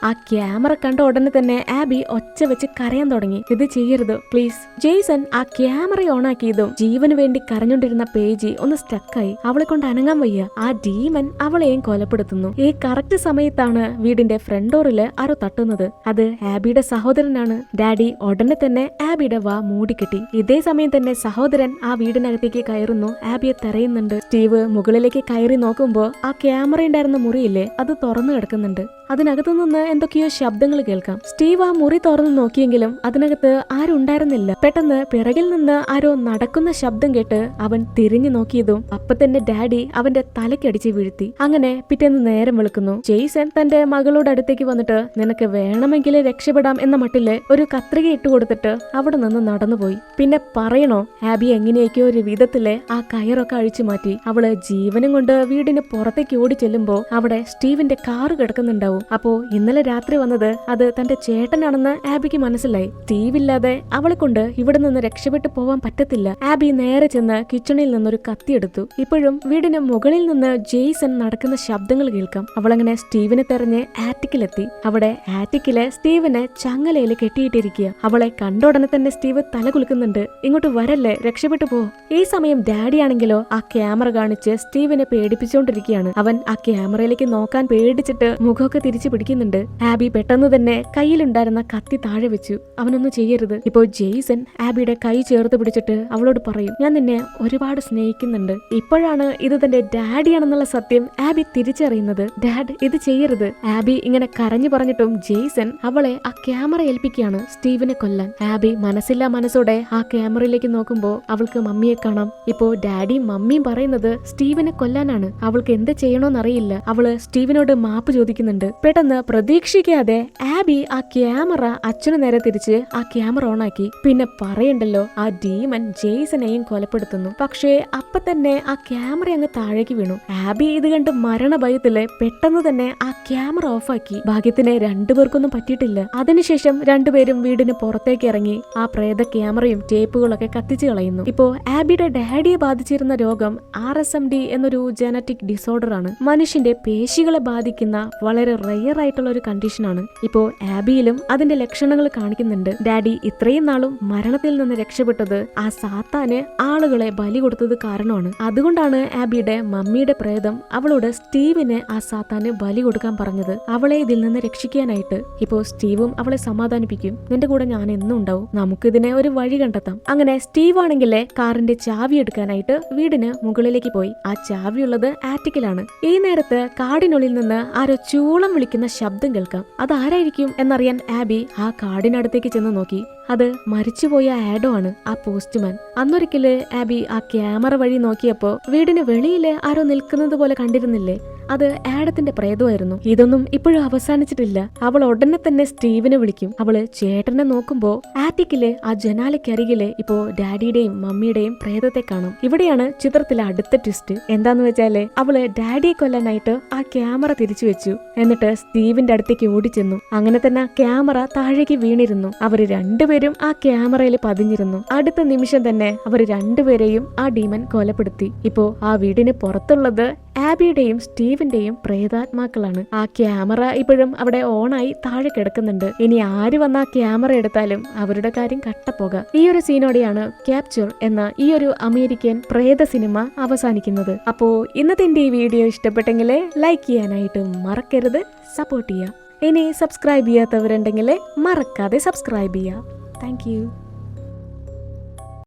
ആ ക്യാമറ കണ്ട ഉടനെ തന്നെ ആബി ഒച്ച വെച്ച് കരയാൻ തുടങ്ങി. ഇത് ചെയ്യരുത് പ്ലീസ്. ജെയ്സൺ ആ ക്യാമറ ഓൺ ആക്കിയതും ജീവന് വേണ്ടി കരഞ്ഞോണ്ടിരുന്ന പേജി ഒന്ന് സ്റ്റക്കായി. അവളെ കൊണ്ട് അനങ്ങാൻ വയ്യ. ആ ഡീമൻ അവളെയും കൊലപ്പെടുത്തുന്നു. ഈ കറക്റ്റ് സമയത്താണ് വീടിന്റെ ഫ്രണ്ട് ഡോറില് ആരോ തട്ടുന്നത്. അത് ആബിയുടെ സഹോദരനാണ്. ഡാഡി ഉടനെ തന്നെ ആബിയുടെ വാ മൂടിക്കെട്ടി. ഇതേ സമയം തന്നെ സഹോദരൻ ആ വീടിനകത്തേക്ക് കയറുന്നു. ആബിയെ തെരയുന്നുണ്ട്. സ്റ്റീവ് മുകളിലേക്ക് കയറി നോക്കുമ്പോ ആ ക്യാമറ ഉണ്ടായിരുന്ന മുറിയില്ലേ അത് തുറന്നു കിടക്കുന്നുണ്ട്. അതിനകത്തു നിന്ന് എന്തൊക്കെയോ ശബ്ദങ്ങൾ കേൾക്കാം. സ്റ്റീവ് ആ മുറി തുറന്നു നോക്കിയെങ്കിലും അതിനകത്ത് ആരും ഉണ്ടായിരുന്നില്ല. പെട്ടെന്ന് പിറകിൽ നിന്ന് ആരോ നടക്കുന്ന ശബ്ദം കേട്ട് അവൻ തിരിഞ്ഞു നോക്കിയതും അപ്പൊ തന്നെ ഡാഡി അവന്റെ തലക്കടിച്ച് വീഴ്ത്തി. അങ്ങനെ പിറ്റേന്ന് നേരം വെളുക്കുന്നു. ജെയ്സൺ തന്റെ മകളോട് അടുത്തേക്ക് വന്നിട്ട് നിനക്ക് വേണമെങ്കിൽ രക്ഷപ്പെടാം എന്ന മട്ടില് ഒരു കത്രിക ഇട്ട് കൊടുത്തിട്ട് അവിടെ നിന്ന് നടന്നുപോയി. പിന്നെ പറയണോ, ആബി എങ്ങനെയൊക്കെയോ ഒരു വിധത്തില് ആ കയറൊക്കെ അഴിച്ചു മാറ്റി. അവള് ജീവനും കൊണ്ട് വീടിന് പുറത്തേക്ക് ഓടി ചെല്ലുമ്പോ അവിടെ സ്റ്റീവിന്റെ കാറ് കിടക്കുന്നുണ്ടാവും. അപ്പോ ഇന്നലെ രാത്രി വന്നത് അത് തന്റെ ചേട്ടനാണെന്ന് ആബിക്ക് മനസ്സിലായി. സ്റ്റീവ് ഇല്ലാതെ അവളെ കൊണ്ട് ഇവിടെ നിന്ന് രക്ഷപ്പെട്ടു പോവാൻ പറ്റത്തില്ല. ആബി നേരെ ചെന്ന് കിച്ചണിൽ നിന്നൊരു കത്തിയെടുത്തു. ഇപ്പോഴും വീടിന് മുകളിൽ നിന്ന് ജെയ്സൺ നടക്കുന്ന ശബ്ദങ്ങൾ കേൾക്കാം. അവളങ്ങനെ സ്റ്റീവിനെ തെരഞ്ഞ് ആറ്റിക്കിലെത്തി. അവിടെ ആറ്റിക്കില് സ്റ്റീവിനെ ചങ്ങലയിൽ കെട്ടിയിട്ടിരിക്കുക. അവളെ കണ്ട ഉടനെ തന്നെ സ്റ്റീവ് തല കുലുക്കുന്നുണ്ട്. ഇങ്ങോട്ട് വരല്ലേ, രക്ഷപ്പെട്ടു പോ. ഈ സമയം ഡാഡി ആണെങ്കിലോ ആ ക്യാമറ കാണിച്ച് സ്റ്റീവിനെ പേടിപ്പിച്ചോണ്ടിരിക്കുകയാണ്. അവൻ ആ ക്യാമറയിലേക്ക് നോക്കാൻ പേടിച്ചിട്ട് മുഖമൊക്കെ തിരിച്ചു പിടിക്കുന്നുണ്ട്. ആബി പെട്ടെന്ന് തന്നെ കയ്യിലുണ്ടായിരുന്ന കത്തി താഴെ വെച്ചു. അവനൊന്നും ചെയ്യരുത്. ഇപ്പോ ജെയ്സൺ ആബിയുടെ കൈ ചേർത്ത് പിടിച്ചിട്ട് അവളോട് പറയും, ഞാൻ നിന്നെ ഒരുപാട് സ്നേഹിക്കുന്നുണ്ട്. ഇപ്പോഴാണ് ഇത് തന്റെ ഡാഡിയാണെന്നുള്ള സത്യം ആബി തിരിച്ചറിയുന്നത്. ഡാഡ് ഇത് ചെയ്യരുത്. ആബി ഇങ്ങനെ കരഞ്ഞു പറഞ്ഞിട്ടും ജെയ്സൺ അവളെ ആ ക്യാമറ ഏൽപ്പിക്കുകയാണ് സ്റ്റീവിനെ കൊല്ലാൻ. ആബി മനസ്സില്ലാ മനസ്സോടെ ആ ക്യാമറയിലേക്ക് നോക്കുമ്പോ അവൾക്ക് മമ്മിയെ കാണാം. ഇപ്പോ ഡാഡിയും മമ്മിയും പറയുന്നത് സ്റ്റീവിനെ കൊല്ലാനാണ്. അവൾക്ക് എന്ത് ചെയ്യണോന്നറിയില്ല. അവള് സ്റ്റീവിനോട് മാപ്പ് ചോദിക്കുന്നുണ്ട്. പെട്ടെന്ന് പ്രതീക്ഷ പ്രതീക്ഷിക്കാതെ ആബി ആ ക്യാമറ അച്ഛനു നേരെ തിരിച്ച് ആ ക്യാമറ ഓണാക്കി. പിന്നെ പറയണ്ടല്ലോ, ആ ഡീമൻ ജെയ്സനെയും കൊലപ്പെടുത്തുന്നു. പക്ഷേ അപ്പൊ തന്നെ ആ ക്യാമറ അങ്ങ് താഴേക്ക് വീണു. ആബി ഇത് കണ്ട് മരണഭയത്തില് പെട്ടെന്ന് തന്നെ ആ ക്യാമറ ഓഫാക്കി. ഭാഗ്യത്തിന് രണ്ടുപേർക്കൊന്നും പറ്റിയിട്ടില്ല. അതിനുശേഷം രണ്ടുപേരും വീടിന് പുറത്തേക്ക് ഇറങ്ങി ആ പ്രേത ക്യാമറയും ടേപ്പുകളൊക്കെ കത്തിച്ചു കളയുന്നു. ഇപ്പോ ആബിയുടെ ഡാഡിയെ ബാധിച്ചിരുന്ന രോഗം RSMD എന്നൊരു ജനറ്റിക് ഡിസോർഡർ ആണ്. മനുഷ്യന്റെ പേശികളെ ബാധിക്കുന്ന വളരെ റെയർ ആയിട്ടുള്ള ഒരു കണ്ടീഷനാണ്. ഇപ്പോ ആബിയിലും അതിന്റെ ലക്ഷണങ്ങൾ കാണിക്കുന്നുണ്ട്. ഡാഡി ഇത്രയും നാളും മരണത്തിൽ നിന്ന് രക്ഷപ്പെട്ടത് ആ സാത്താന് ആളുകളെ ബലി കൊടുത്തത് കാരണമാണ്. അതുകൊണ്ടാണ് ആബിയുടെ മമ്മിയുടെ പ്രേതം അവളോട് സ്റ്റീവിന് ആ സാത്താന് ബലി കൊടുക്കാൻ പറഞ്ഞത്, അവളെ ഇതിൽ നിന്ന് രക്ഷിക്കാനായിട്ട്. ഇപ്പോ സ്റ്റീവും അവളെ സമാധാനിപ്പിക്കും. നിന്റെ കൂടെ ഞാൻ എന്നും ഉണ്ടാവും, നമുക്കിതിനെ ഒരു വഴി കണ്ടെത്താം. അങ്ങനെ സ്റ്റീവ് ആണെങ്കിലേ കാറിന്റെ ചാവി എടുക്കാനായിട്ട് വീടിന് മുകളിലേക്ക് പോയി. ആ ചാവിയുള്ളത് ആറ്റിക്കിലാണ്. ഈ നേരത്ത് കാടിനുള്ളിൽ നിന്ന് ആരോ ചൂളം വിളിക്കുന്ന ശബ്ദം കേൾക്കാം. അതാരായിരിക്കും എന്നറിയാൻ ആബി ആ കാടിനടുത്തേക്ക് ചെന്ന് നോക്കി. അത് മരിച്ചുപോയ ആഡോ ആണ്, ആ പോസ്റ്റ്മാൻ. അന്നൊരിക്കല് ആബി ആ ക്യാമറ വഴി നോക്കിയപ്പോ വീടിന് വെളിയില് ആരോ നിൽക്കുന്നത് പോലെ കണ്ടിരുന്നില്ലേ? അത് ആഡത്തിന്റെ പ്രേതമായിരുന്നു. ഇതൊന്നും ഇപ്പോഴും അവസാനിച്ചിട്ടില്ല. അവൾ ഉടനെ തന്നെ സ്റ്റീവിനെ വിളിക്കും. അവള് ചേട്ടനെ നോക്കുമ്പോ ആറ്റിക്കില് ആ ജനാലയ്ക്കരികില് ഇപ്പോ ഡാഡിയുടെയും മമ്മിയുടെയും പ്രേതത്തെ കാണും. ഇവിടെയാണ് ചിത്രത്തിലെ അടുത്ത ട്വിസ്റ്റ്. എന്താന്ന് വെച്ചാല് അവള് ഡാഡിയെ കൊല്ലാനായിട്ട് ആ ക്യാമറ തിരിച്ചു വെച്ചു. എന്നിട്ട് സ്റ്റീവിന്റെ അടുത്തേക്ക് ഓടിച്ചെന്നു. അങ്ങനെ തന്നെ ക്യാമറ താഴേക്ക് വീണിരുന്നു. അവര് രണ്ടുപേരും ആ ക്യാമറയിൽ പതിഞ്ഞിരുന്നു. അടുത്ത നിമിഷം തന്നെ അവര് രണ്ടുപേരെയും ആ ഡീമൻ കൊലപ്പെടുത്തി. ഇപ്പോ ആ വീടിന് പുറത്തുള്ളത് ആബിയുടെയും സ്റ്റീവിന്റെയും പ്രേതാത്മാക്കളാണ്. ആ ക്യാമറ ഇപ്പോഴും അവിടെ ഓണായി താഴെ കിടക്കുന്നുണ്ട്. ഇനി ആര് വന്ന ആ ക്യാമറ എടുത്താലും അവരുടെ കാര്യം കട്ടപ്പോക. ഈ ഒരു സീനോടെയാണ് ക്യാപ്ചർ എന്ന ഈ ഒരു അമേരിക്കൻ പ്രേത സിനിമ അവസാനിക്കുന്നത്. അപ്പോ ഇന്നത്തെ ഈ വീഡിയോ ഇഷ്ടപ്പെട്ടെങ്കിൽ ലൈക്ക് ചെയ്യാനായിട്ട് മറക്കരുത്, സപ്പോർട്ട് ചെയ്യുക. ഇനി സബ്സ്ക്രൈബ് ചെയ്യാത്തവരുണ്ടെങ്കിൽ മറക്കാതെ സബ്സ്ക്രൈബ് ചെയ്യുക. Thank you.